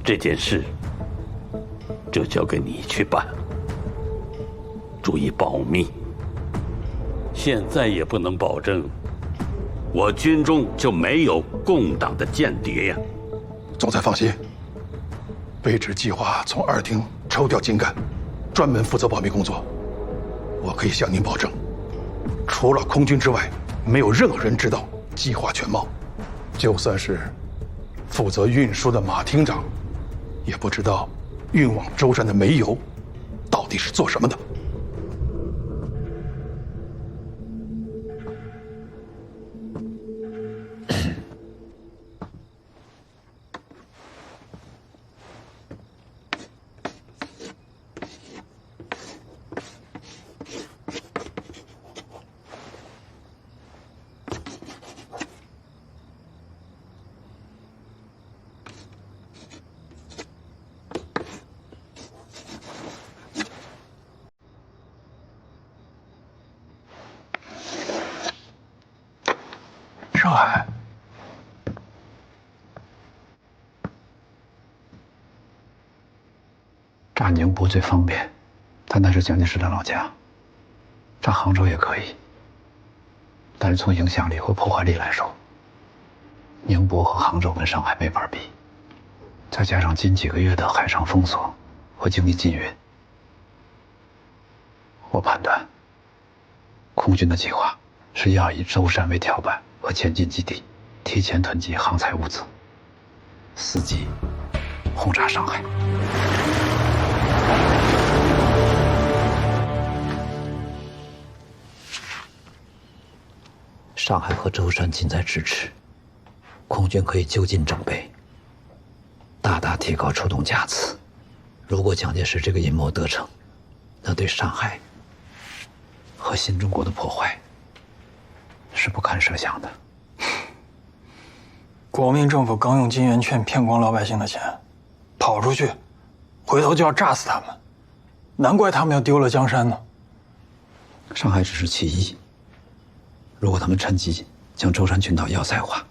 这件事就交给你去办，注意保密。现在也不能保证我军中就没有共党的间谍呀。总裁放心，卑职计划从2厅抽调精干，专门负责保密工作。我可以向您保证，除了空军之外，没有任何人知道计划全貌。就算是负责运输的马厅长，也不知道运往舟山的煤油到底是做什么的。上海，炸宁波最方便，但那是蒋介石的老家。炸杭州也可以，但是从影响力和破坏力来说，宁波和杭州跟上海没法比。再加上近几个月的海上封锁和经济禁运，我判断，空军的计划是要以舟山为跳板和前进基地，提前囤积航材物资，伺机轰炸上海。上海和舟山近在咫尺，空军可以就近整备，大大提高出动架次。如果蒋介石这个阴谋得逞，那对上海和新中国的破坏是不堪设想的。国民政府刚用金圆券骗光老百姓的钱，跑出去，回头就要炸死他们，难怪他们要丢了江山呢。上海只是其一，如果他们趁机将舟山群岛要塞化，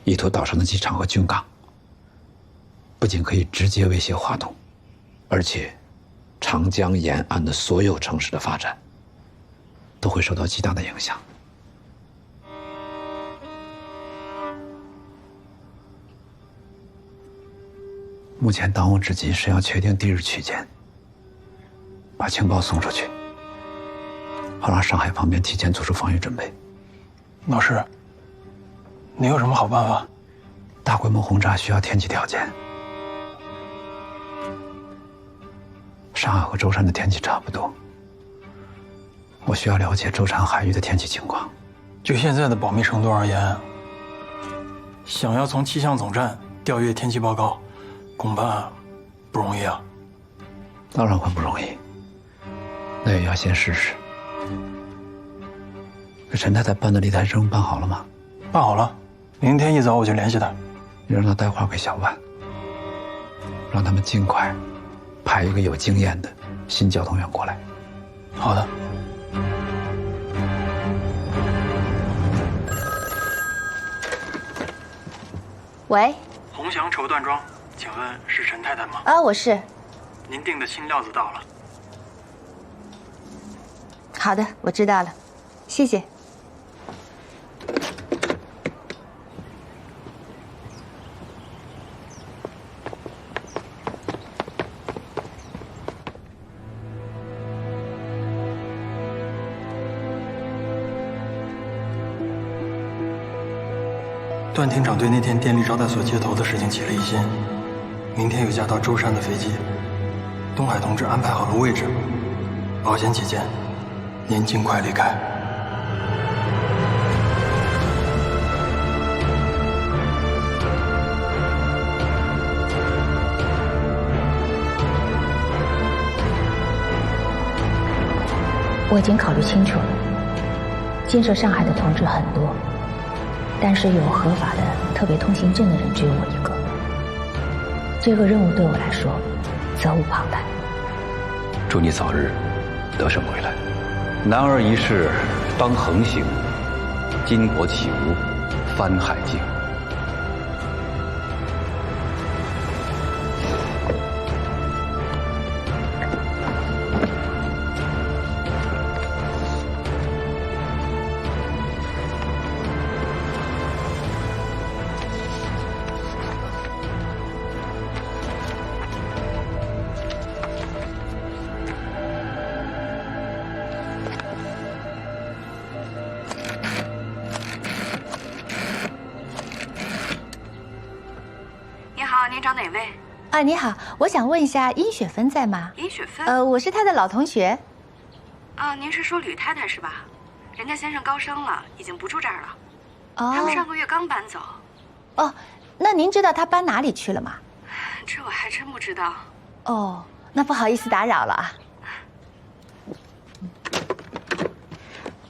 意图岛上的机场和军港，不仅可以直接威胁华东，而且长江沿岸的所有城市的发展都会受到极大的影响。目前当务之急是要确定地日区间，把情报送出去，好让上海方面提前做出防御准备。老师，你有什么好办法？大规模轰炸需要天气条件，上海和舟山的天气差不多，我需要了解舟山海域的天气情况。就现在的保密程度而言，想要从气象总站调阅天气报告，恐怕不容易啊。当然会不容易，那也要先试试。这陈太太办的离台证办好了吗？办好了，明天一早我就联系她。你让她带话给小万，让他们尽快派一个有经验的新交通员过来。好的。喂，鸿祥绸缎庄，请问是陈太太吗？啊，我是。您订的新料子到了。好的，我知道了，谢谢。段厅长对那天电力招待所接头的事情起了疑心，明天有架到舟山的飞机，东海同志安排好了位置，保险起见，您尽快离开。我已经考虑清楚了，建设上海的同志很多，但是有合法的特别通行证的人只有我一个。这个任务对我来说责无旁贷。祝你早日得胜回来。男儿一世当横行，巾帼起舞翻海境。您找哪位？啊，你好，我想问一下殷雪芬在吗？殷雪芬？我是她的老同学。啊，您是说吕太太是吧？人家先生高升了，已经不住这儿了。哦，他们上个月刚搬走。哦，那您知道他搬哪里去了吗？这我还真不知道。哦，那不好意思打扰了啊。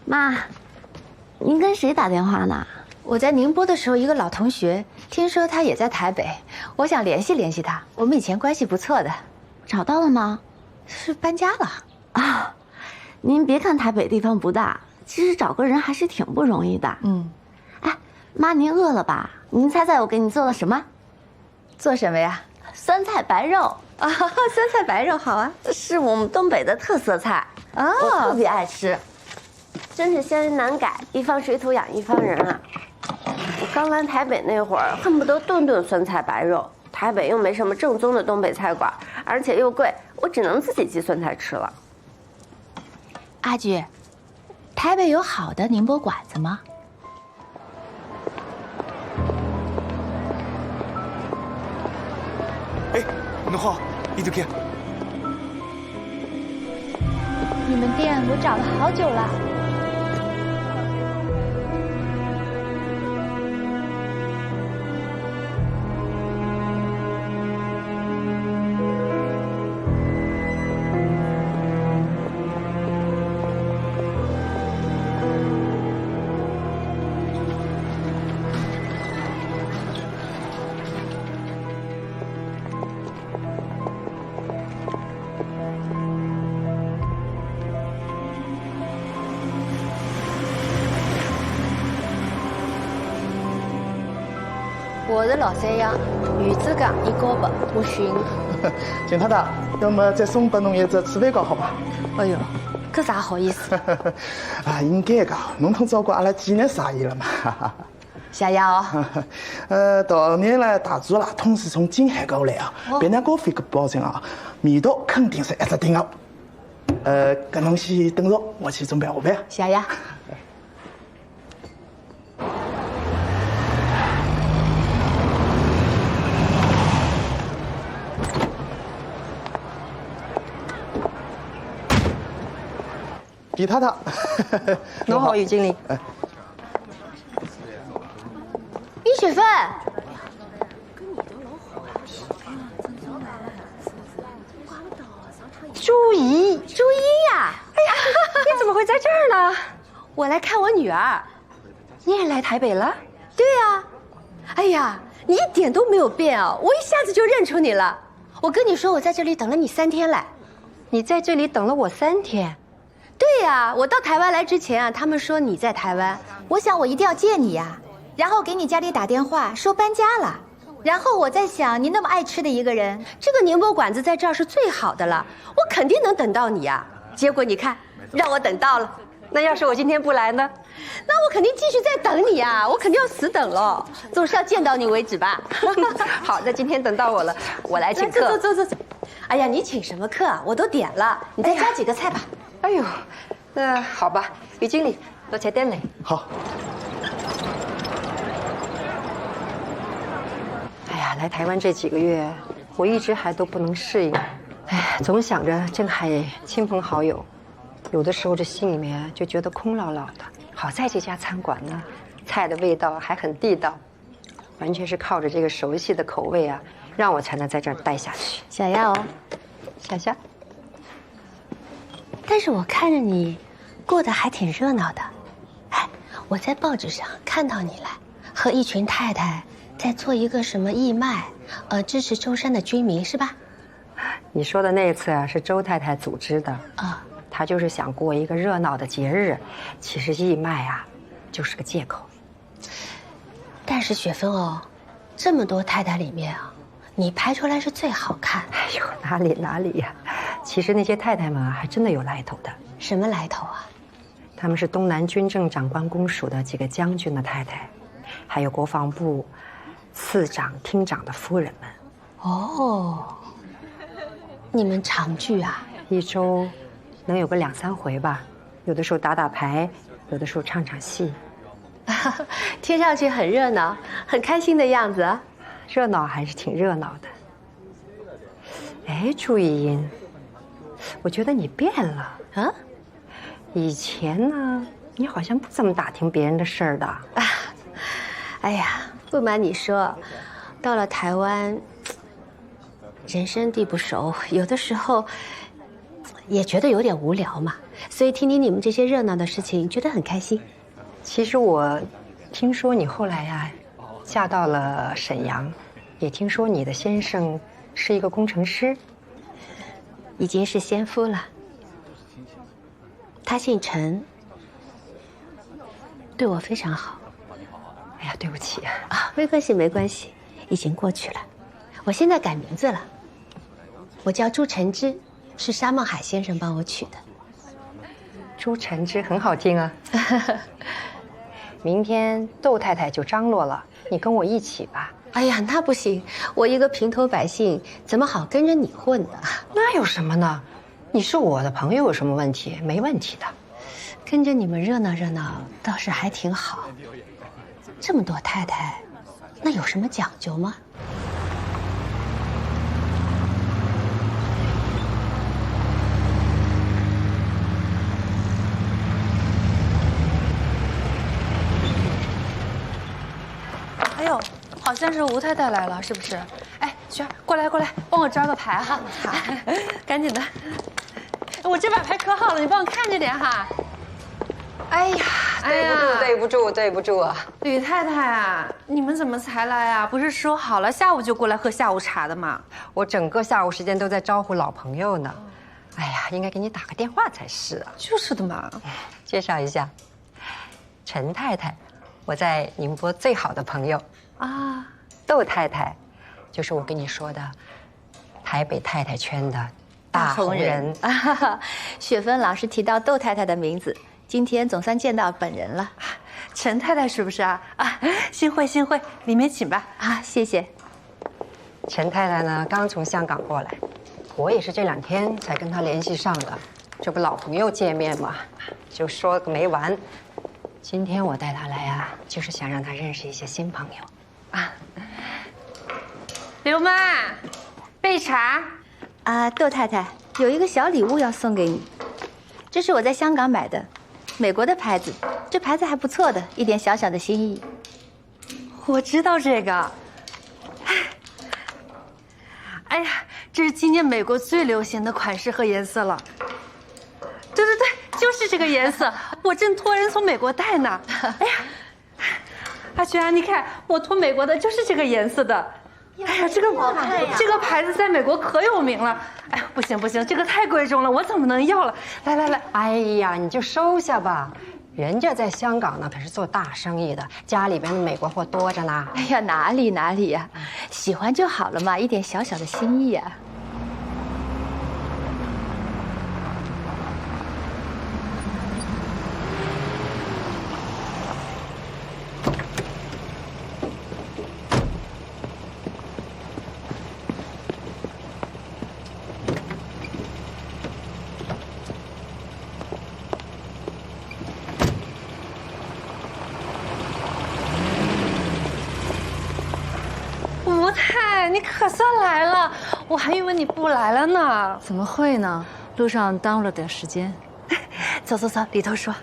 妈，您跟谁打电话呢？我在宁波的时候，一个老同学，听说他也在台北，我想联系联系他。我们以前关系不错的。找到了吗？是搬家了啊。您别看台北地方不大，其实找个人还是挺不容易的。嗯。哎，妈，您饿了吧？您猜猜我给你做了什么？做什么呀？酸菜白肉啊！酸菜白肉好啊，是我们东北的特色菜啊，我特别爱吃，真是乡人难改，一方水土养一方人啊。我刚来台北那会儿，恨不得顿顿酸菜白肉。台北又没什么正宗的东北菜馆，而且又贵，我只能自己寄酸菜吃了。阿菊，台北有好的宁波馆子吗？哎，侬好，伊都看。你们店我找了好久了。我是老三样，鱼子酱一高白，我选。金太太，要么再送拨侬一只刺饭糕好伐？哎呦，搿啥好意思？啊，应该的，侬通照顾阿拉几日生意了嘛。谢谢哦。到年了大厨啦，通是从金海过来啊，别人高飞个保证啊，味道肯定是一只顶的。搿侬先等着，我去准备下班。谢谢。李太太，侬好，于经理。李雪芬，朱怡呀！哎呀，你怎么会在这儿呢？我来看我女儿。你也来台北了？对呀。哎呀，你一点都没有变啊！我一下子就认出你了。我跟你说，我在这里等了你3天了。你在这里等了我3天？对呀，我到台湾来之前啊，他们说你在台湾，我想我一定要见你呀，然后给你家里打电话说搬家了，然后我在想你那么爱吃的一个人，这个宁波馆子在这儿是最好的了，我肯定能等到你呀。结果你看，让我等到了。那要是我今天不来呢？那我肯定继续在等你呀，我肯定要死等了，总是要见到你为止吧。好，那今天等到我了，我来请客。走。哎呀，你请什么客啊？我都点了，你再加几个菜吧。哎呦，那好吧，于经理，多菜点嘞。好。哎呀，来台湾这几个月，我一直还都不能适应。哎，总想着震撼亲朋好友，有的时候这心里面就觉得空落落的。好在这家餐馆呢，菜的味道还很地道，完全是靠着这个熟悉的口味啊，让我才能在这儿待下去。小鸭哦，小夏。但是我看着你过得还挺热闹的。哎，我在报纸上看到你了，和一群太太在做一个什么义卖，支持舟山的居民是吧？你说的那次啊，是周太太组织的啊，她就是想过一个热闹的节日，其实义卖啊，就是个借口。但是雪芬哦，这么多太太里面啊，你拍出来是最好看。哎呦，哪里呀？其实那些太太们啊，还真的有来头的。什么来头啊？他们是东南军政长官公署的几个将军的太太，还有国防部次长、厅长的夫人们。哦，你们常聚啊？一周能有个2、3回吧，有的时候打打牌，有的时候唱唱戏。听上去很热闹，很开心的样子啊。热闹还是挺热闹的。哎，朱一英，我觉得你变了啊！以前呢，你好像不怎么打听别人的事儿的啊。哎呀，不瞒你说，到了台湾，人生地不熟，有的时候也觉得有点无聊嘛，所以听听你们这些热闹的事情，觉得很开心。其实我听说你后来呀，嫁到了沈阳，也听说你的先生是一个工程师，已经是先夫了。他姓陈，对我非常好。哎呀，对不起啊，没关系，没关系，已经过去了。我现在改名字了，我叫朱晨之，是沙孟海先生帮我取的。朱晨之很好听啊。明天窦太太就张罗了，你跟我一起吧。哎呀，那不行，我一个平头百姓，怎么好跟着你混呢？那有什么呢？你是我的朋友，有什么问题？没问题的，跟着你们热闹热闹，倒是还挺好。这么多太太，那有什么讲究吗？哎呦，好像是吴太太来了，是不是？哎，雪儿，过来过来，帮我抓个牌哈。好，赶紧的。我这把牌可好了，你帮我看着点哈。哎呀，对不住，对不住啊！吕太太啊，你们怎么才来啊？不是说好了下午就过来喝下午茶的吗？我整个下午时间都在招呼老朋友呢。哎呀，应该给你打个电话才是啊。就是的嘛。介绍一下，陈太太，我在宁波最好的朋友。啊，窦太太，就是我跟你说的台北太太圈的大红人啊。雪芬老师提到窦太太的名字，今天总算见到本人了。陈太太是不是啊？啊，幸会幸会，里面请吧。啊，谢谢。陈太太呢，刚从香港过来，我也是这2天才跟她联系上的。这不老朋友见面嘛，就说个没完。今天我带她来啊，就是想让她认识一些新朋友。啊，刘妈，备茶。啊，窦太太有一个小礼物要送给你，这是我在香港买的，美国的牌子，这牌子还不错的，一点小小的心意。我知道这个。哎呀，这是今年美国最流行的款式和颜色了。对对对，就是这个颜色，我正托人从美国带呢。哎呀，阿娟，你看我托美国的就是这个颜色的。哎呀，这个牌子在美国可有名了。哎呀，不行不行，这个太贵重了，我怎么能要了？来来来，哎呀，你就收下吧。人家在香港呢，可是做大生意的，家里边的美国货多着呢。哎呀，哪里哪里呀，喜欢就好了嘛，一点小小的心意啊。吴太，你可算来了，我还以为你不来了呢。怎么会呢？路上耽误了点时间。走走走，里头说。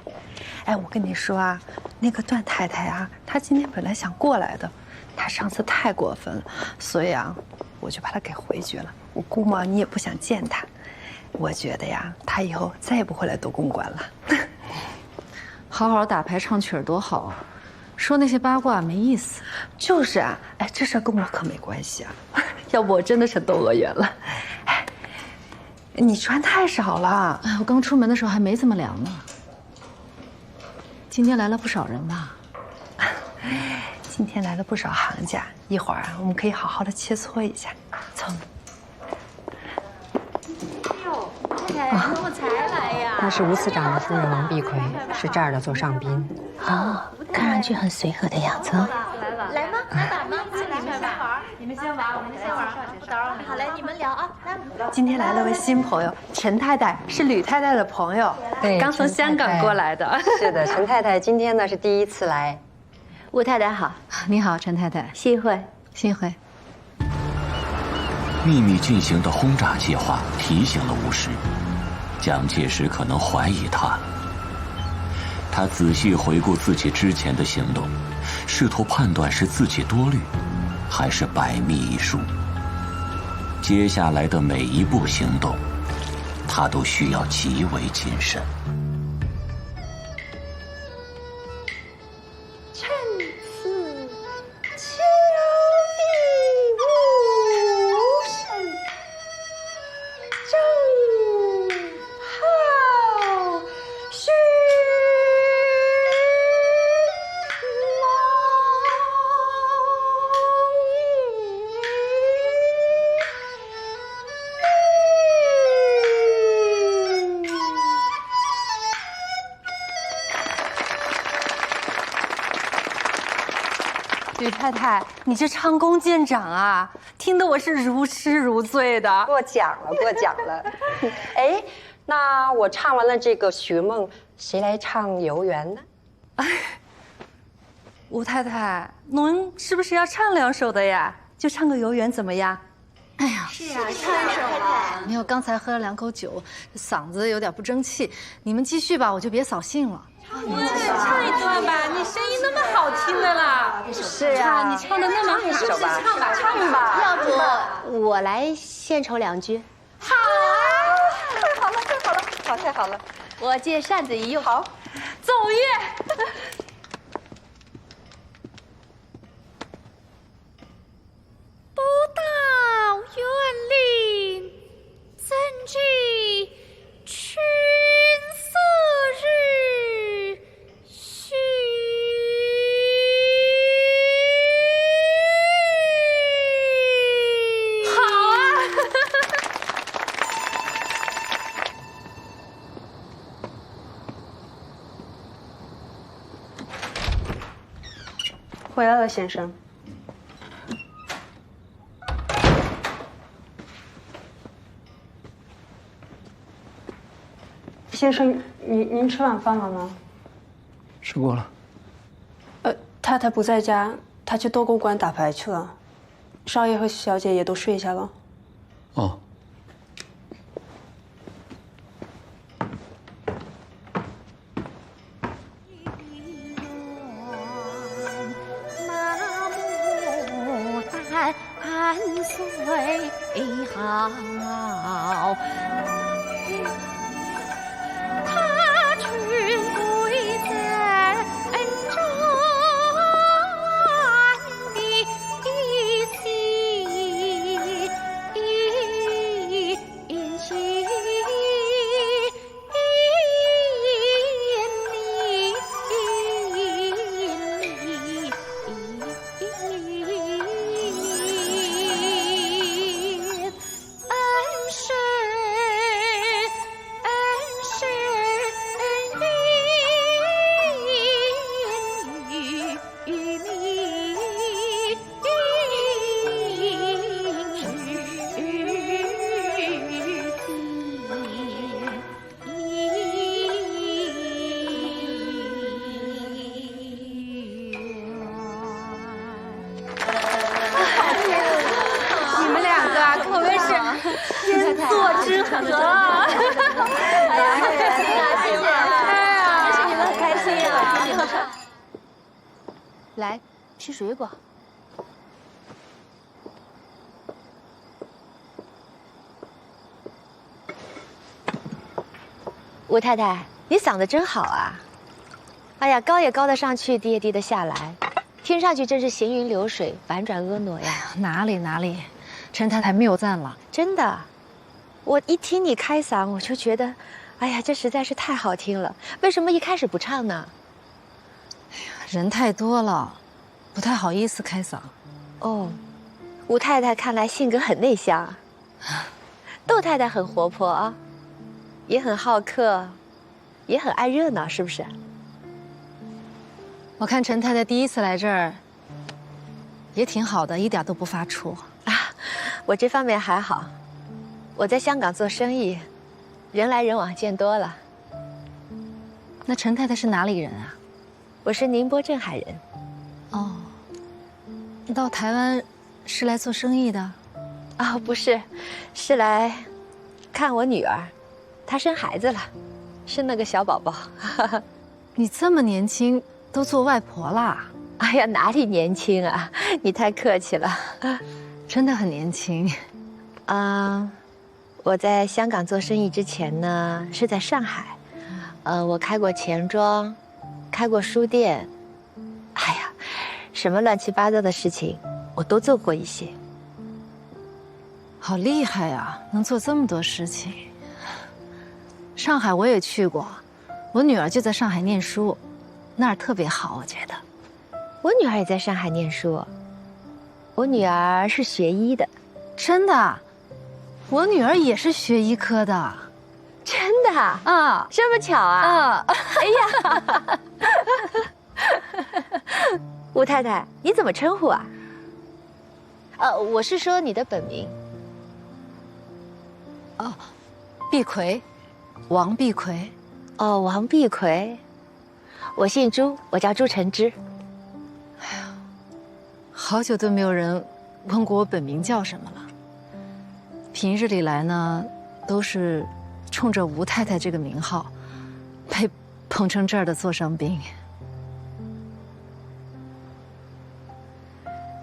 哎，我跟你说啊，那个段太太啊，她今天本来想过来的，她上次太过分了，所以啊，我就把她给回绝了。我估摸你也不想见她，我觉得呀，她以后再也不会来东公馆了。好好打牌唱曲儿多好啊，说那些八卦没意思。就是啊，哎，这事儿跟我可没关系啊，要不我真的成窦娥冤了。哎，你穿太少了，哎，我刚出门的时候还没怎么量呢。今天来了不少人吧？今天来了不少行家，一会儿啊，我们可以好好的切磋一下。走。哟，太太怎么才来呀？那是吴司长的夫人王碧葵，是这儿的座上宾。哦，看上去很随和的样子。来吗？来打吗？你们先玩，我们先玩。好嘞，你们聊啊。来。今天来了位新朋友，陈太太是吕太太的朋友，对，刚从香港过来的。是的，陈太太今天呢是第1次来。吴太太好，你好，陈太太，幸会，幸会。秘密进行的轰炸计划提醒了吴石，蒋介石可能怀疑他。他仔细回顾自己之前的行动，试图判断是自己多虑，还是百密一疏。接下来的每一步行动，他都需要极为谨慎。趁此秋地无声，正好寻吕太太，你这唱功见长啊，听得我是如痴如醉的。过奖了，过奖了。哎，那我唱完了这个《寻梦》，谁来唱《游园》呢？吴太太，侬是不是要唱2首的呀？就唱个《游园》怎么样？哎呀，是啊，唱1首吧。没有，刚才喝了2口酒，嗓子有点不争气。你们继续吧，我就别扫兴了。唱一段吧，你声音那么好听的啦。是啊，你唱的那么好，是不是唱吧？唱吧。要不我来献丑2句？好啊！太好了，太好了，好，太好了。我借扇子一用。好，奏乐。不到园林，怎知春色日徐。回来了，先生。先生，您吃晚饭了吗？吃过了。太太不在家，她去斗狗馆打牌去了。少爷和小姐也都睡下了。哦。岁好，他君归在中的心。天作之合。哎呀，很开心啊，谢谢，哎呀，你们很开心啊。来，吃水果。吴太太，你嗓子真好啊！哎呀，高也高得上去，低也低得下来，听上去真是行云流水，婉转婀娜呀。哪里，陈太太谬赞了，真的。我一听你开嗓，我就觉得，哎呀，这实在是太好听了。为什么一开始不唱呢？哎呀，人太多了，不太好意思开嗓。哦，吴太太看来性格很内向。窦太太很活泼啊，也很好客，也很爱热闹，是不是？我看陈太太第一次来这儿，也挺好的，一点都不发怵啊。我这方面还好。我在香港做生意，人来人往见多了。那陈太太是哪里人啊？我是宁波镇海人。哦，到台湾是来做生意的？哦，不是，是来看我女儿，她生孩子了，生了个小宝宝。你这么年轻都做外婆啦？哎呀，哪里年轻啊！你太客气了，真的很年轻。我在香港做生意之前呢，是在上海，我开过钱庄，开过书店，哎呀，什么乱七八糟的事情我都做过一些。好厉害呀，能做这么多事情。上海我也去过，我女儿就在上海念书，那儿特别好，我觉得。我女儿也在上海念书，我女儿是学医的。真的？我女儿也是学医科的。真的啊？这么巧啊？哎呀，吴太太，你怎么称呼啊？我是说你的本名。哦，碧葵，王碧葵。哦，王碧葵。我姓朱，我叫朱晨之。哎呀，好久都没有人问过我本名叫什么了。平日里来呢，都是冲着吴太太这个名号，被捧成这儿的座上宾。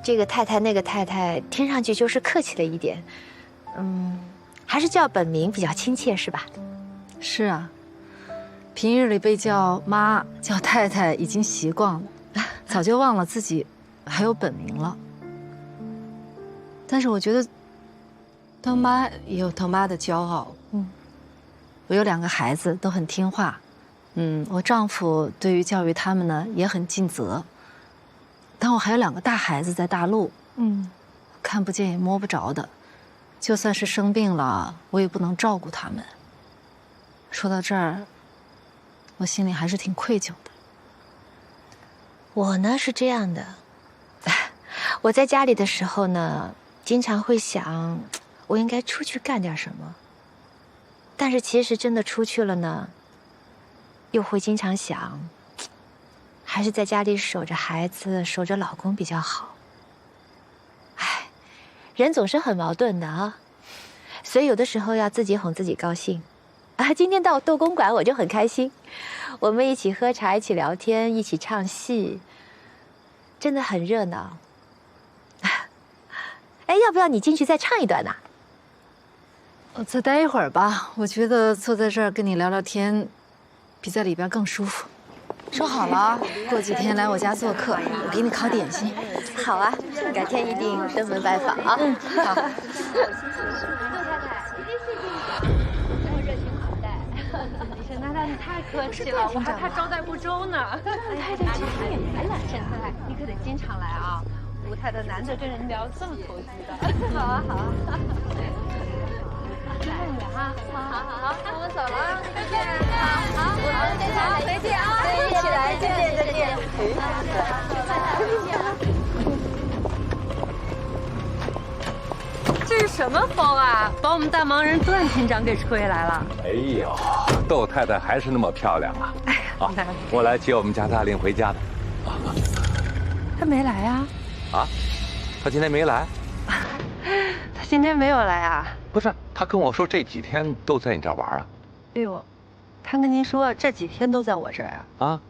这个太太那个太太，听上去就是客气了一点。还是叫本名比较亲切，是吧？是啊，平日里被叫妈、叫太太已经习惯了，早就忘了自己还有本名了。但是我觉得，当妈也有当妈的骄傲。我有2个孩子，都很听话。我丈夫对于教育他们呢也很尽责。但我还有2个大孩子在大陆，看不见也摸不着的，就算是生病了，我也不能照顾他们。说到这儿，我心里还是挺愧疚的。我呢是这样的，我在家里的时候呢，经常会想，我应该出去干点什么。但是其实真的出去了呢，又会经常想，还是在家里守着孩子、守着老公比较好。唉，人总是很矛盾的啊，所以有的时候要自己哄自己高兴。啊，今天到豆公馆我就很开心，我们一起喝茶，一起聊天，一起唱戏，真的很热闹。哎，要不要你进去再唱一段呢？我再待一会儿吧，我觉得坐在这儿跟你聊聊天，比在里边更舒服。说好了啊，过几天来我家做客，我给你烤点心。好啊，改天一定登门拜访啊。好。沈太太，你太客气了，我还怕招待不周呢。太太今天也来了，沈太太，你可得经常来啊！吴太太难得跟人聊这么投机的。好啊，好啊。看你啊，好，那我走了，再见。好，我再见，再见啊！一起来，再见，再见。这是什么风啊？把我们大忙人段厅长给吹来了。哎呦，窦太太还是那么漂亮啊！哎呀，我来接我们家大令回家的。他没来啊？啊？他今天没来？他今天没有来啊？不是，他跟我说这几天都在你这儿玩啊。哎呦，他跟您说这几天都在我这儿啊？啊？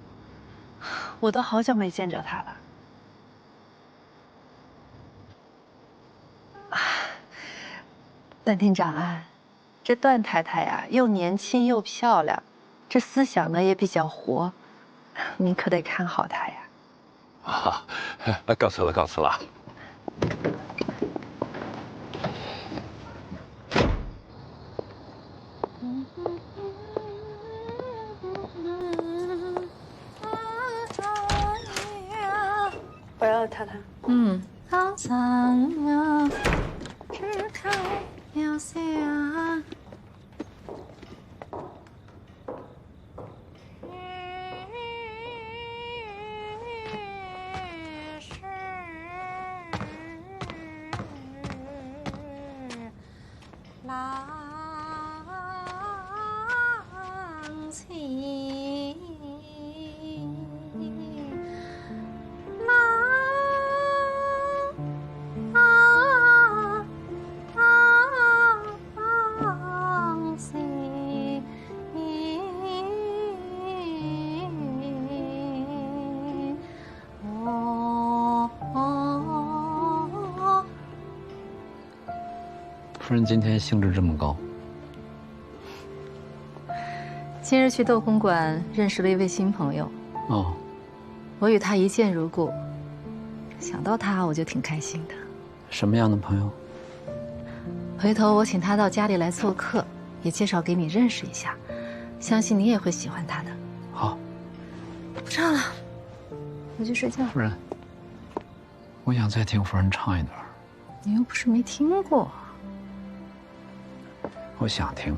我都好久没见着他了。段厅长啊，这段太太呀，又年轻又漂亮，这思想呢也比较活，您可得看好她呀。啊，告辞了，告辞了。我要太太。嗯。好苍凉，只看有些啊。夫人今天兴致这么高。今日去窦公馆认识了一位新朋友。哦。我与他一见如故，想到他我就挺开心的。什么样的朋友？回头我请他到家里来做客，也介绍给你认识一下，相信你也会喜欢他的。好。不唱了，回去睡觉。夫人，我想再听夫人唱一段。你又不是没听过。我想听。